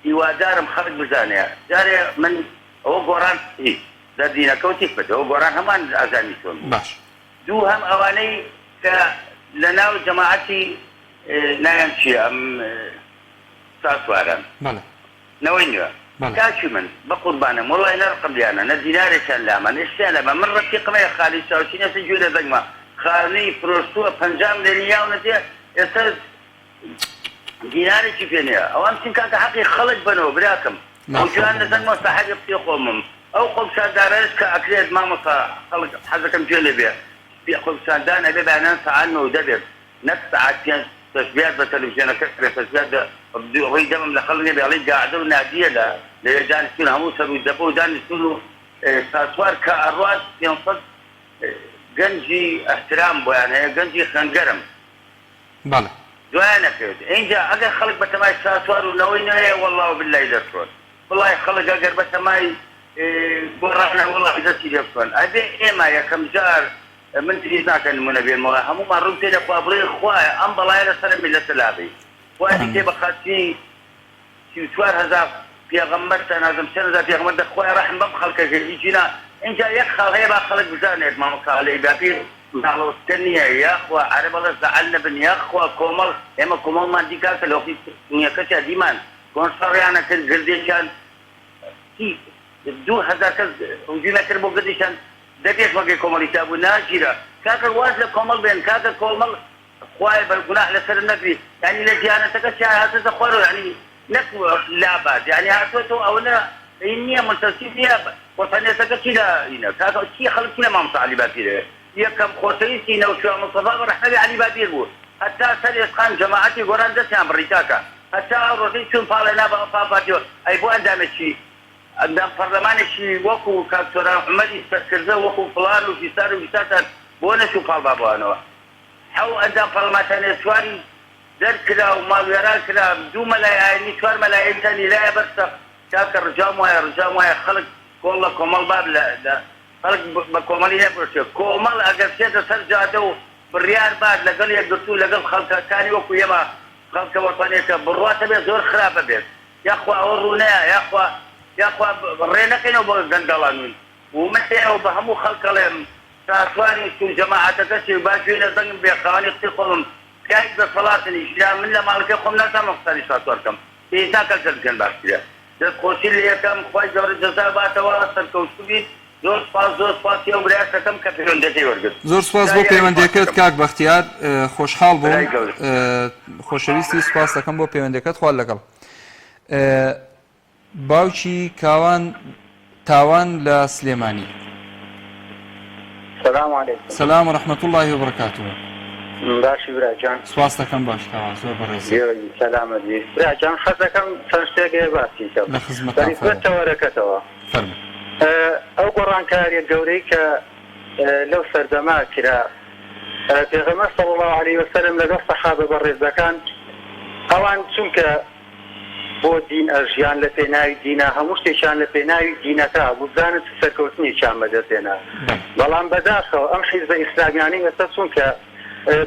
هیوادارم خەڵک بزانێ جارێ من ئەوە گۆڕان دەردینەکەوتی بێتەوە گۆڕان هەمان ئازانی چۆن باش دوو هەم ئەوانەی کە لە ناو جەماعەتی نایان چیە ئەم ساسوارن نەوەی نوێ کاکی من بە قوربانم وڵی نەرقم لیانە نە دینارێکیان لامان ئێشتیان لەمە من ڕەفیقمەیە خالی چاوچینە گوێ لە دەنگمە خانەی فرۆشتووە 50 ملیۆن یاونەتێ ئێستا دینارێکی پێ نییە ئەوان چین کاکە حەقی خەڵک بنەوە براکەم ئەو جوان لە دەنگمە ساحەبی قسەی خۆمم ئەو خۆپشاندارەش کە ئەکرێت مامۆستا خەڵک حەزەکەم گوێ لێ بێ خۆپشاندان ئەبێ بەیانان سەعات 9 دەبێت نەک سەعات 5 تەشبیات بە تەلەڤیزیۆنەکە تەشبیات ڕێی دەمم لە خەڵک نێ بێڵی گاعدە و نادیە لە دانیشتون هەموو سەر و دەبە و دانیشتون و ساسوار کە ئەڕوات 500 گەنجی ئەحترام بۆیان هەیە گەنجی خەنگەرم دوایە نەکەوێت اینجا ئەگەر خەڵک بە تەمای ساسوار و نەوەی نەهەیە وەڵڵا و باللای دەسڕۆت وڵای خەڵک ئەگەر بە تەمای گۆڕانە وڵڵا دەستی لێ بکەن ئەبێ ئێمە یەکەم جار من تریز ناکەن نمونە بێنمەوە هەموومان ڕوون تێ دەخوا بڵێ خوایە ئەم بەڵایە لەسەر میلەتە لابێ خوای دیکێ بە خاچی 34,000 پێغەمبەر تەنازم 3,000 پێغەمبەر دەخوای ڕەحم بەم خەڵکەکە هیچینا اینجا یەک خەڵ هەیە با خەڵک بزانێت مامۆستا عەلەی باپیر ناڵۆستە نییە یاخوا عەرەبە بەڵێ زەعەل نەبن یاخوا کۆمەڵ ئێمە کۆمەڵمان دیکاکە لەوەختی دنیاکەچیا دیمان کۆنسەڕیانە کرد گردێکیان 2,000 کەس هجوومە کرد بۆ گردێکیان دەبێت وەگەی کۆمەڵی تابوو ناگیرە کاکە واز لە کۆمەڵ بێن کاکە کۆمەڵ خوای بەگوناح لەسەرم نەکری یعنی لە دیانەتەکە چیا هاتەتە خوارەوە یعنی نەک لابات یعنی هاتوێتەوە ئەوە نییە منتەسیب نییە وەتەنێتەکە چی لە ئینە کاکە چی خەڵک چی لە مامۆستا عەلی باپیرە یەکەم خۆشەویستی نەوشوە مستەفا بە ڕەحمەتی عەلی باپیر بوو هەتا سەر ئێسقان جەماعەتی گۆران دەستیان بڕی کاکە هەتا ڕۆژەی چون پاڵێ نابە پاپاتیۆ ئەی بۆ ئەندامێکی ئەندام پەرلەمانێکی وەکو کاکتۆرا عومەری سەرکردە وەکو فڵان و فیسار و فیساتان بۆ نەچوو پاڵبا بوانەوە حەو ئەندام پەرلەمانتانێ سواری دەرکرا و ماڵوێران کرا 2 مەلایەنی 4 مەلایەنتانی لایە بەرسە کاکە ڕجام وایە خەڵک کۆڵ لە کۆمەڵ باب لە خەڵک بە کۆمەڵی نەپرسێ کۆمەڵ ئەگەر چێتە سەر جادە و بڕیار بات لەگەڵ یەکگرتوو لەگەڵ خەڵکەکانی وەکو ئێمە خەڵکە وەتانێکە بڕواتە بێت زۆر خراپە بێت یاخوا ئەوە ڕوونەیە یاخوا ڕێ نەکەینەوە بۆ گەندەڵانوین ومەسێەوە بە هەموو خەڵکەڵێم ساسواری و جەماعەتەکەشی باشوێنە زەنگم بێخەوانی قسەی خۆڵم کاک دەسەڵاتنی ژرا من لە ماڵەکەی خۆم ناتوانم قسەی ساسوار بکەم ئێستا کەلکە بکەن باشترە دەستخۆشی لە یەکەم خوای گەورە جەزا باتەوە سەرکەوتوو بیت زۆر سپاس ئەو برایەکەم کە پەیوەندەکەی وەرگرت زۆر سپاس بۆ پەیوەندیەکەت کاک بەختیار خۆشحاڵ بووم خۆشەویستی سپاس دەکەم بۆ پەیوەندەکەت خوال لەگەڵ باوکی کاوان تاوان لە سلێمانی سلام علیکم سلام و رحمة الله و بەرەکاتوه باشی براجان سپاس دەکەم باش تاوان زۆر بەڕێزی سەلامەتی براجان حەزەکەم چەند شتێک باسی کەم لە خزمەتتان تەوەرەکەتەوە فەرموو ئەو گۆڕانکاریە گەورەی کە لەو سەردەما کرا پێغەمبەر صلی الله علیه وسلم لەگەڵ سەحابە بەڕێزەکان ئەوان چونکە بۆ دین ئەژیان لە پێناوی دینە هەموو شتێکیان لە پێناوی دینەکە بزانت سەرکەوتنییان بەدەستێنا بەڵام بەداخەوە ئەم حیزبە ئیسلامیانی ئێستا چونکە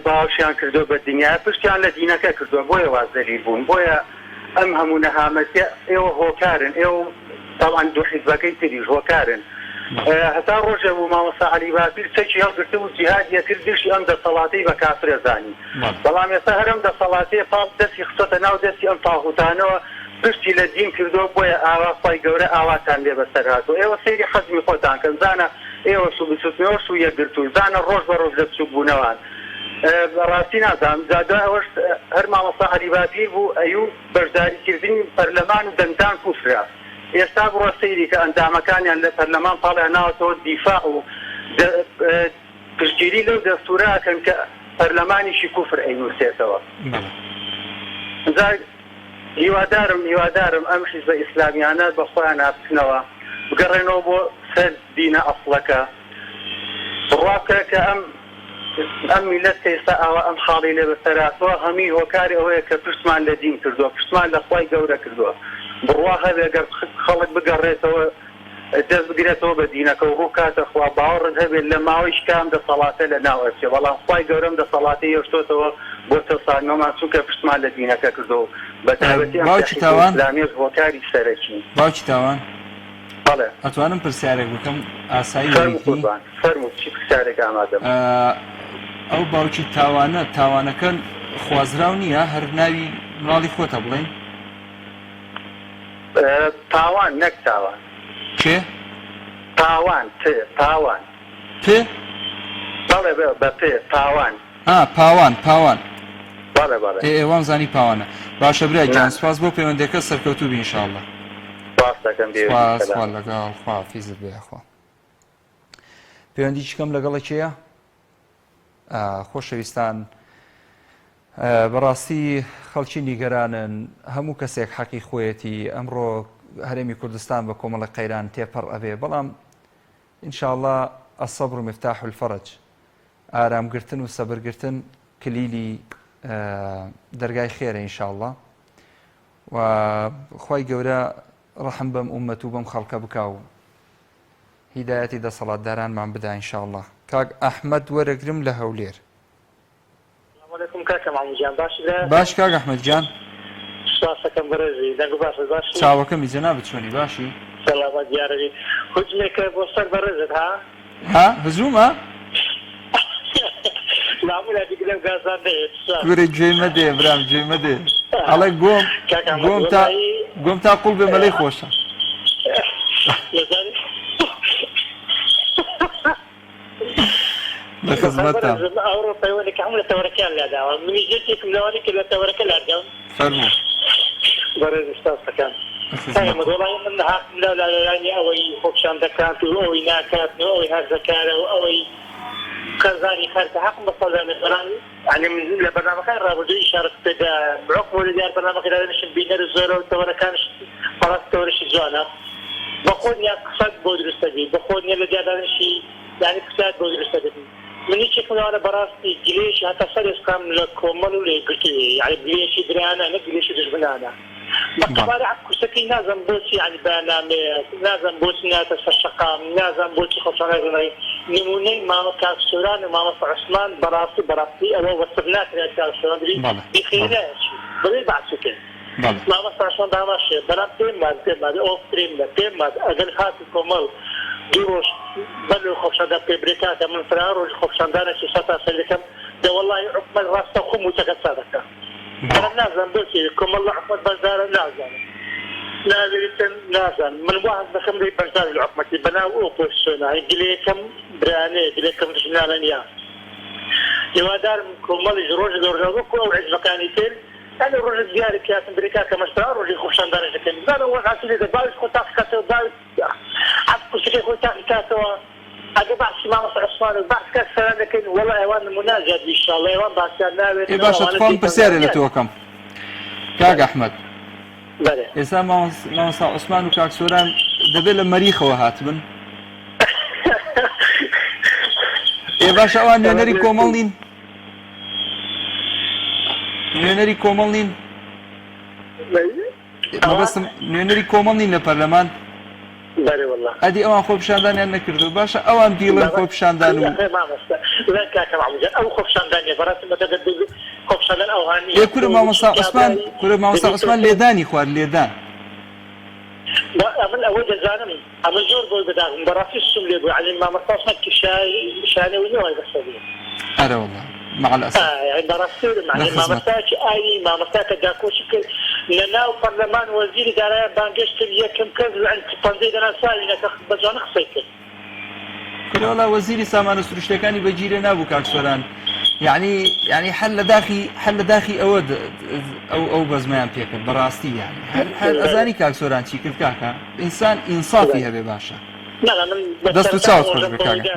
باوشیان کردو بە دنیا پشتیان لە دینەکە کردووە بۆیە وازەلی بوون بۆیە ئەم هەموو نەهامەتی ئێوە هۆکارن ئێوە طبعا دوو حیزبەکەی تریش هۆکارن هەتا ڕۆژە بوو مامۆستا عەلی باپیر چەکی هەڵگرتە و جیهادیە کرد دشی ئەم دەسەڵاتەی بە کافرە زانی بەڵام ئێستا هەر ئەم دەسەڵاتەیە پاڵ دەستی خستۆتە ناو دەستی ئەم تاغوتانەوە پشتی لە دین کردو بۆیە ئاوا خوای گەورە ئاواتان لێ بەسەر هاتووە ئێوە سەیری حەزمی خۆتان کەن زانە ئێوە سو بچوتنەوەش و یەکگرتوون زانە ڕۆژ بە ڕۆژ لە بچوک بوونەوەن بەڕاستی نازانم جادا ئەوەش هەر مامۆستا عەلی باپیر بوو ئەیوب بەشداریکردنی پەرلەمان و دەنگدان کوفرە ئێستا بڕۆ سەیری کە ئەندامەکانیان لە پەرلەمان پاڵیان ناوەتەوە دیفاع و پشتگیری لەو دەستوورەکەن کە پەرلەمانیشی کوفر ئەینووسێتەوە هیوادارم ئەم حیزبە ئیسلامیانە بە خۆیان نابچنەوە بگەڕێنەوە بۆ سەر دینە ئەسڵەکە بڕواکە کە ئەم میلەت ئێستا ئەوە ئەم خاڵی لێ بەسەراتەوە هەمی هۆکاری ئەوەیە کە پشتمان لە دین کردووە پشتمان لە خوای گەورە کردووە بڕوا هەبێ گەر خەڵک بگەڕێتەوە دەست بگرێتەوە بە دینەکە و ڕوو کاتە خوا باوەڕت هەبێت لە ماوەی شکام دەسەڵاتە لە ناو ئەرچێ بەڵام خوای گەورەم دەسەڵاتی هێشتۆتەوە بۆ سەسانەوەمان چونکە پشتمان لە دینەکە کردو بە تایبەتی ئیسلامیش هۆکاری سەرەکی باوکی تاوان بەڵێ ئەتوانم پرسیارێک بکەم ئاسایی فەرموو چی پرسیارێک ئامادەم ئەو باوکی تاوانەکە خوازراو نییە هەر ناوی ماڵی خۆتە بڵێن تاوان نەک تاوان چێ؟ تاوان تاوان بەڵێ بە پێ تاوان پاوان بەڵێ بەڵێ ئێوەم زانی پاوانە باشە برای گیان سپاس بۆ پەیوەندەکە سەرکەوتوو بی ئینشاءالله سپاس دەکەم سپاس خوا لەگەڵ خوافیزت بێ خوا پەیوەندی چکەم لەگەڵە کێیە؟ خۆشەویستان بەڕاستی خەڵکی نیگەرانن هەموو کەسێک حەقی خۆیەتی ئەمڕۆ هەرێمی کوردستان بە کۆمەڵە قەیران تێپەڕ ئەبێ بەڵام ئینشاءالله الصبر مفتاح الفرج ئارامگرتن و سەبرگرتن کلیلی دەرگای خێرە ئینشاءالله و خوای گەورە ڕەحم بەم ئومەت و بەم خەڵکە بکا و هیدایەتی دەسەڵاتدارانمان بدا ئینشاءالله کاک ئەحمەد وەرەگرم لە هەولێر باش کاک ئەحمەد گیان سپاسەکەم بەڕێزی دەنگ و باشە باش چاوەکەمی جەنابەت چۆنی باشی سەلامەت دیارەوی حجمێکە بۆ سەر بەڕێزت ها هزوومە معمولا دیگەم گازان دێت گوێرە گوێمە دێ برام گوێمە دێ ئەڵێ گۆم تا قوڵ بێ مەلەی خۆشە لە خزمەتە ئەوڕۆ پەیوەندێک هەموو لە تەوەرەکان لاداوە منی جێتێکم لەوانی کە لە تەوەرەکە لاداون فەرموو بەڕێز سپاسەکەم مەدۆڵای من هاتم لەلایانی ئەوەی خۆپشان دەکات و ئەوەی ناکات و ئەوەی هەرزەکارە و ئەوەی قەرزانی خەرکە حەق بەسەڵدانێ بەڵام یعنی من لە بەرنامەکان ڕابردووی ئیشارەت پێدا بڕۆکمۆ لە دیار بەرنامەکە دادنشن بینەر زۆرە و تەوەرەکانش بەڕاست تەوەرەشی جوانە بەخۆ نیە قسەت بۆ دروستە بێت بەخۆ نیە لە دیاردانشی یعنی قسەت بۆ دروستە بێت من هیچێک لەوانە بەڕاستی گلێشی هەتا سەر ئێسکام لە کۆمەڵ و لێ گرتووی یعنی گلێشی برانە نە گلێشی دژمنانە بەقەبارە کوشتەکەی نازم بۆچی یعنی بەنامەیە نازم بۆچی ناتە سەر شەقام نازم بۆچی خۆشانەی نمونەی مامە کاکسۆران و مامە عوسمان بەڕاستی ئەوە وەسف ناکرێت کاکسۆران بخێنە بڵێ باسوکەن مامە عوسمان داماشێ بەرام پێم ئەو فرێمە پێم ئەگەر هاتی کۆمەڵ دوو ڕۆژ بەلو خۆشەدا پێبرێکاتە من فرا ڕۆژ خۆشاندانێکی سەتا سەرەکەم دەوەڵی حکومەت ڕاستە خوم و تەکەسا دەکە بەڵام نازانم بۆچی کۆمەڵ حکومەت بەرزارە نازانم ناوێتن نازان من وا هەست دەکەم لێ بەرزاری لە حکومەتی بەناو ئەو پۆزیسیۆنە گلەیەکەم برانەیە گلەیەکەم دژمنانە نییە هیوادارم کۆمەڵیش ڕۆژ دەورە وەکو ئەو حیزبەکانی تر ئەنە ڕۆژ دیاری کاتم برێکا کە مەسترا ڕۆژی خۆشاندانە دەکەن زانە وەقاتی لێدە باویش خۆ تاقیکاتەوە باوی حەب کوشتەکەی خۆی تاقیکاتەوە ئەگە باشی مامە عوسمان و باس کات سەران دەکەین وەڵا ئێوان نموناجات ئینشاءڵڵا ئێوان باسییان ناوێت ئێ باشە تخۆم پرسیارێ لە تۆکەم کاک ئەحمەد ئێستا مامۆستا عوسمان و کاکسۆران دەبێت لە مەریخەوە هاتبن ئێ باشە ئەوان نوێنەری کۆمەڵ نین نوێنەری کۆمەڵ نین مەبەستم نوێنەری کۆمەڵ نین لە پەرلەمان ئەدی ئەوان خۆپشاندانیان نەکردو باشە ئەوان دیڵن خۆپشاندان و ئەو خۆپشاندانیە بەڕاستی بەدەگەت خۆپشاندان ئەوهانی کورە مامۆستا عوسمان لێدانی خوارد لێدان من ئەوەی دەزانم ئەمە زۆر بۆی بەداغم بەڕاستی سوم لێ بوو علی مامۆستا عوسمان شانەوەی نەوەی بەسەری ئەرە وەڵڵا مع الأسف بەڕاستی مامۆستاکی ئاینی مامۆستاکە داکۆچی کرد لە ناو پەرلەمان وەزیری دارایە بانگەشت کرد یەکەم کەس پەنجەی دەنا ساوینەکە بەجوانە قسەی کرد کورەوەڵا وەزیری سامانە سروشتەکانی بەگیرە نابوو کاکسۆران یعنی حل لە داخی ئەو بەزمەیان پێکرد بەڕاستی یعنی هەر ئەزانی کاکسۆران چی کرد کاکە ئینسان ئینسافی هەبێ باشە دەست و چاوت خۆش بە کاکە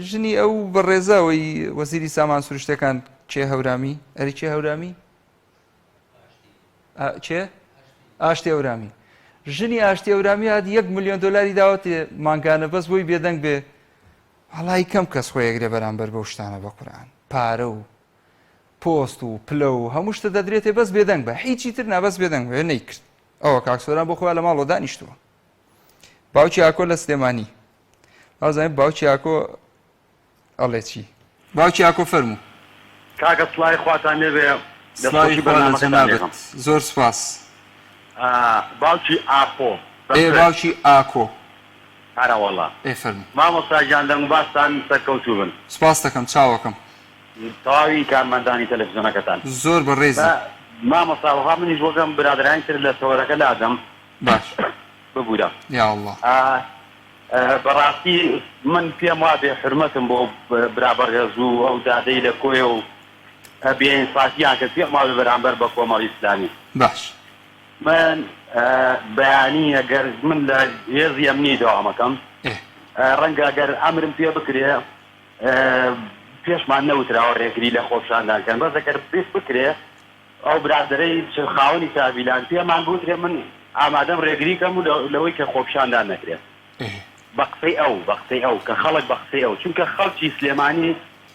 ژنی ئەو بەڕێزاوەی وەزیری سامان سروشتەکان چێ هەورامی ئەری چێ هەورامی چێ ئاشتی هەورامی ژنی ئاشتی هەورامی هات 1 ملیۆن دۆلاری داوەتێ مانگانە بەس بۆی بێدەنگ بێ هەڵای کەم کەس خۆیەگرێ بەرامبەر بەو شتانە بە قورئان پارە و پۆست و پلە و هەموو شتە دەدرێتێ بەس بێدەنگ بە هیچی تر نابەس بێدەنگ بێ نەیکرد ئەوە کاکسۆران بۆ خۆیان لە ماڵەوە دانیشتووە باوکی ئاکۆ لە سلێمانی ئازانین باوکی ئاکۆ ئەڵێ چی باوکی ئاکۆ فەرموو کاکە سڵای خواتان لێبێ سڵاوی خوا لە جەنابەت زۆر سوپاس باوکی ئاکۆ باوکی ئاکۆ هەرە وەڵڵا فەرموو مامۆستا گیان دەنگ و باستان سەرکەوتوو بن سپاس دەکەم چاوەکەم تەواوی کارمەندانی تەلەڤیزیۆنەکەتان زۆر بەڕێزی مامۆستاوەها منیش وەکەم برادرانی تر لە تۆرەکە لادەم باش ببوورە یا الله بەڕاستی من پێم وا بێ حرمەتم بۆ برابەرهێز و ئەو دادەی لە کۆیە و بێئینسافیان کە پێم وا بێ بەرامبەر بە کۆمەڵی ئیسلامی باش من بەیانی ئەگەر من لە هێزی ئەمنی دەوامەکەم ڕەنگە ئەگەر ئەمرم پێ بکرێ پێشمان نەوتراوە ڕێگری لە خۆپشاندانکەن بەس ئەگەر پێش بکرێ ئەو برادرەی خاوەنی تابیلان پێمان بوترێ من ئامادەم ڕێگری کەم و لەوەی کە خۆپشاندان نەکرێت بە قسەی ئەو کە خەڵک بە قسەی ئەو چونکە خەڵکی سلێمانی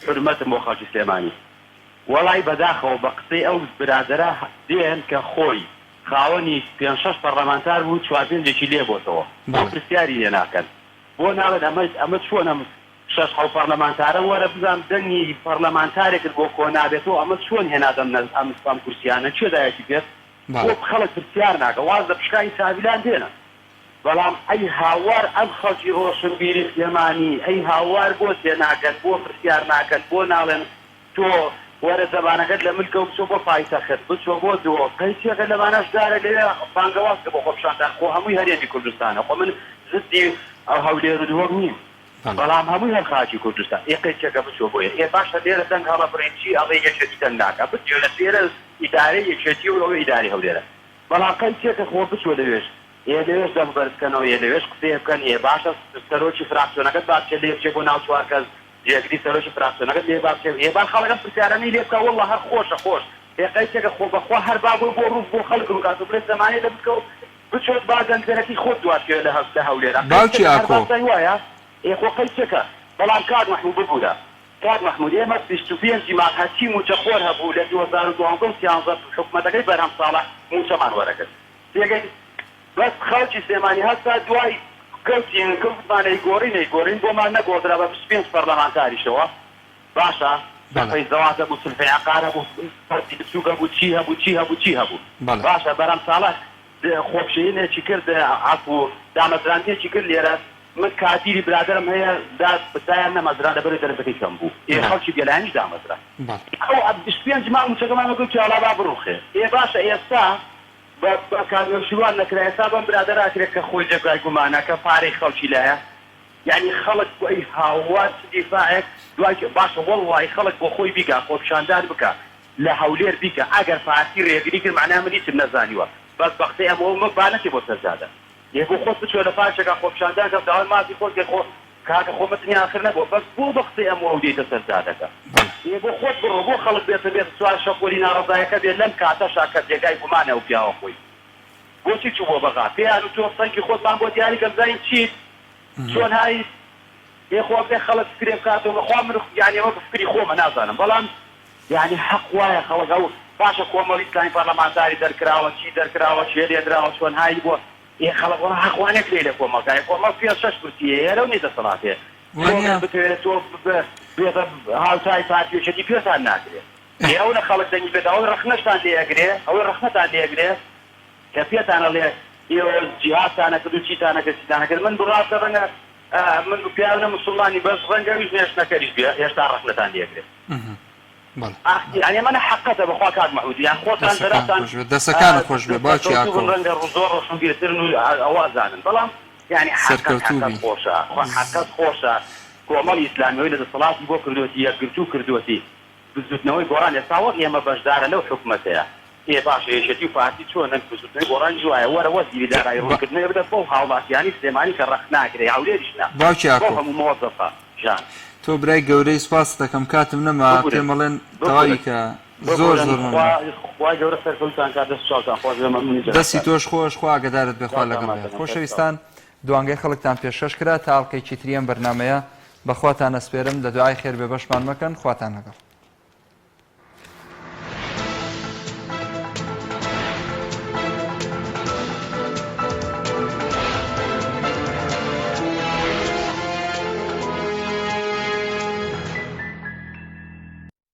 حرمەتم بۆ خەڵکی سلێمانی وەڵای بەداخەوە بە قسەی ئەو برادرە دێن کە خۆی خاوەنی 5-6 پەرلەمانتار بوو 4-5 لێ بۆتەوە بۆ پرسیاری لێ ناکەن بۆ ناڵێت ئەمە چۆنە 6 پەرلەمانتارە وەرە بزانم دەنگی پەرلەمانتارێکت بۆ کۆ نابێتەوە ئەمە چۆن هێنادەم ئەم کورسیانە چێدایەتی پێت بۆ خەڵک پرسیار ناکە واز لە پشکانی تاویلان دێنە بەڵام ئەی هاوار ئەم خەڵکی ڕۆشنبیری سلێمانی ئەی هاوار بۆ تێناکەن بۆ پرسیار ناکەن بۆ ناڵێن تۆ وەرە زەبانەکەت لە ملکە و بچۆ بۆ پایتەخت بچۆ بۆ دۆ قەیچێکە لەمانەش دارە لێ بانگەوازکە بۆ خۆپشاندان خۆ هەمووی هەرێمی کوردستانە خۆ من زدی ئەو هەولێر و دووەم نیم بەڵام هەمووی هەر خاکی کوردستان قەیچێکە بچۆ بۆیە باشە لێرە دەنگ هەڵە بڕێنچی ئەڵێ یەکێتی دەنگ ناکە بچێ لە سێرە ئیدارەی یەکێتی و ئەوە ئیداری هەولێرە بەڵام قەیچێکە خۆ بچۆ لەوێش لەوێش دەم بەرزکەنەوە لەوێش قسەیە بکەن باشە سەرۆکی فراکسیۆنەکەت بابچێ لێ بچێ بۆ ناو 4 کەس جێگری سەرۆکی فراکسیۆنەکەت لێ بابچێ با خەڵکە پرسیارانەی لێ بکە وەڵڵا هەر خۆشە خۆش قەیچێکە خۆ بەخوا هەر با بۆ ڕوو بۆ خەڵک ڕووکات و بڵێ زەمانێ لە بکە و بچۆت با دەنگەرەکەی خۆت دواتکەوێت لە هەولێرە باوکی ئاکۆ وایە خۆ قەیچێکە بەڵام کات مەحموود ببوورە کات مەحموود ئێمە 25 مانگ هەچی موچەخۆر هەبوو لە 2012 حکومەتەکەی بەرهەم ساڵح موچەمان وەرەگرت تێگەی بەس خەڵکی سلێمانی هەستا دوای کەوتمانەی گۆڕین بۆمان نەگۆدرا بە 25 پەرلەمانتاریشەوە باشە دەفەی زەواتە بوو سلفەی عەقارە بوو پەرتی بچووکە بوو چی هەبوو باشە بەرهەم ساڵح خۆپشەیەنێکی کرد عەفو دامەزراندنێکی کرد لێرە من کاتیری برادرم هەیە بتایان نەمەزرا لەبەرەوەی دەرەبەکەی کەم بوو خەڵکی گەلایانیش دامەزرا ئەو 25 مانگ موچەکەمان وەکو چاڵا با بڕوخێ باشە ئێستا بە کارشوان نەکرا ئێستا بەم برادەراکرێت کە خۆی جێگای گومانە کە پارەی خەڵکی لایە یعنی خەڵک بۆ ئەی هاوار دیفاعێک دوای باشە وەڵڵی خەڵک بۆ خۆی بیکە خۆپشاندان بکە لە هەولێر بیکە ئەگەر پارتی ڕێگری کرد معنای من هیچم نەزانیوە بەس بە قسەی ئەمەوە بانەتی بۆ سەرزادە بۆ خۆت بچۆ لە پاشێکە خۆپشاندان کە داوای مافی خۆت کاکە خۆمەتنی آخر نەبووە بەس بۆ بە قسەی ئەمەوە دێتە سەرزادەکە بۆ خۆت بڕۆ بۆ خەڵک بێت سوار شەپۆلی ناڕەزایەکە بێت لەم کاتەشا کە جێگای گومانە و پیاوە خۆی بۆچی چوو بۆ بەغا پێیان و تۆ سەنگی خۆتمان بۆ دیاری کەم زانین چیت چۆن هایی خۆ بێ خەڵک فکرێ بکاتەوە بەخوا من یعنی ئەمە بفکری خۆمە نازانم بەڵام یعنی حەق وایە خەڵک ئەو باشە کۆمەڵی ئیسلامی پەرلەمانتاری دەرکراوە چی دەرکراوە چێ لێدراوە چۆن هایی بۆ خەڵک وەڵا حەقوانێک لێ لە کۆمەڵگای کۆمەڵ 5-6 کورسیە هێرە و نێدەسەڵاتێ بتوێت تۆ بێتە هاوتای پارتیۆچەتی پێتان ناکرێت ئەو لە خەڵک دەنگی بێت ئەوەی ڕەخنەشتان لێگرێ ئەوەی ڕەخنەتان لێگرێ کە پێتانە لێ ئێوە جیهاتانە کرد و چیتانە کە چیتانە کرد من بڕاستە ڕەنگە من پیاوە مسلمانی بەس ڕەنگە ویش نێشتەکەریش بێ هێشتا ڕەخنەتان لێگرێت یعنی منە حەقەتە بەخوا کات مەحموود یان خۆتان دەراتان دەسەکانە خۆش بێ باچی ئاکۆ ڕەنگە زۆر ڕۆشنبیرترن و ئەوە زانن بەڵام یعنی حەقەت خۆشە حەقەت خۆشە کۆمەڵی ئیسلامیەوەی لە دەسەڵاتی بۆ کردوەتی یەکگرتوو کردوەتی بزوتنەوەی گۆڕان ئێستا وەک ئێمە بەشدارە لەو حکومەتەیە باشە یەشێتی و پارتی چۆن بزوتنەوەی گۆڕان جوایە وەرە وەزیری دارایی ڕوونکردنەوە بدەت بۆ هاوڵاتیانی سلێمانی کە ڕەخ ناکرێ هاولێریش نا باوکی ئاکۆ بۆ هەموو مەوەزەفە ژان تۆ برای گەورەی سوپاس دەکەم کاتم نەما پێم بڵێن تەواوی کە زۆر گەورە سەرکەوتان کات دەست چاوتان خۆش دەستی تۆش خۆش خوا ئاگادارت بێخوا لەگەڵ خۆشەویستان دوانگەی خەڵکتان پێشکەش کرا تا ئەڵلقەی چیتریەم بەرنامەیە بەخواتان ئەسپێرم لە دوعای خێر بێ بەشمان مەکەن خواتان لەگەڵ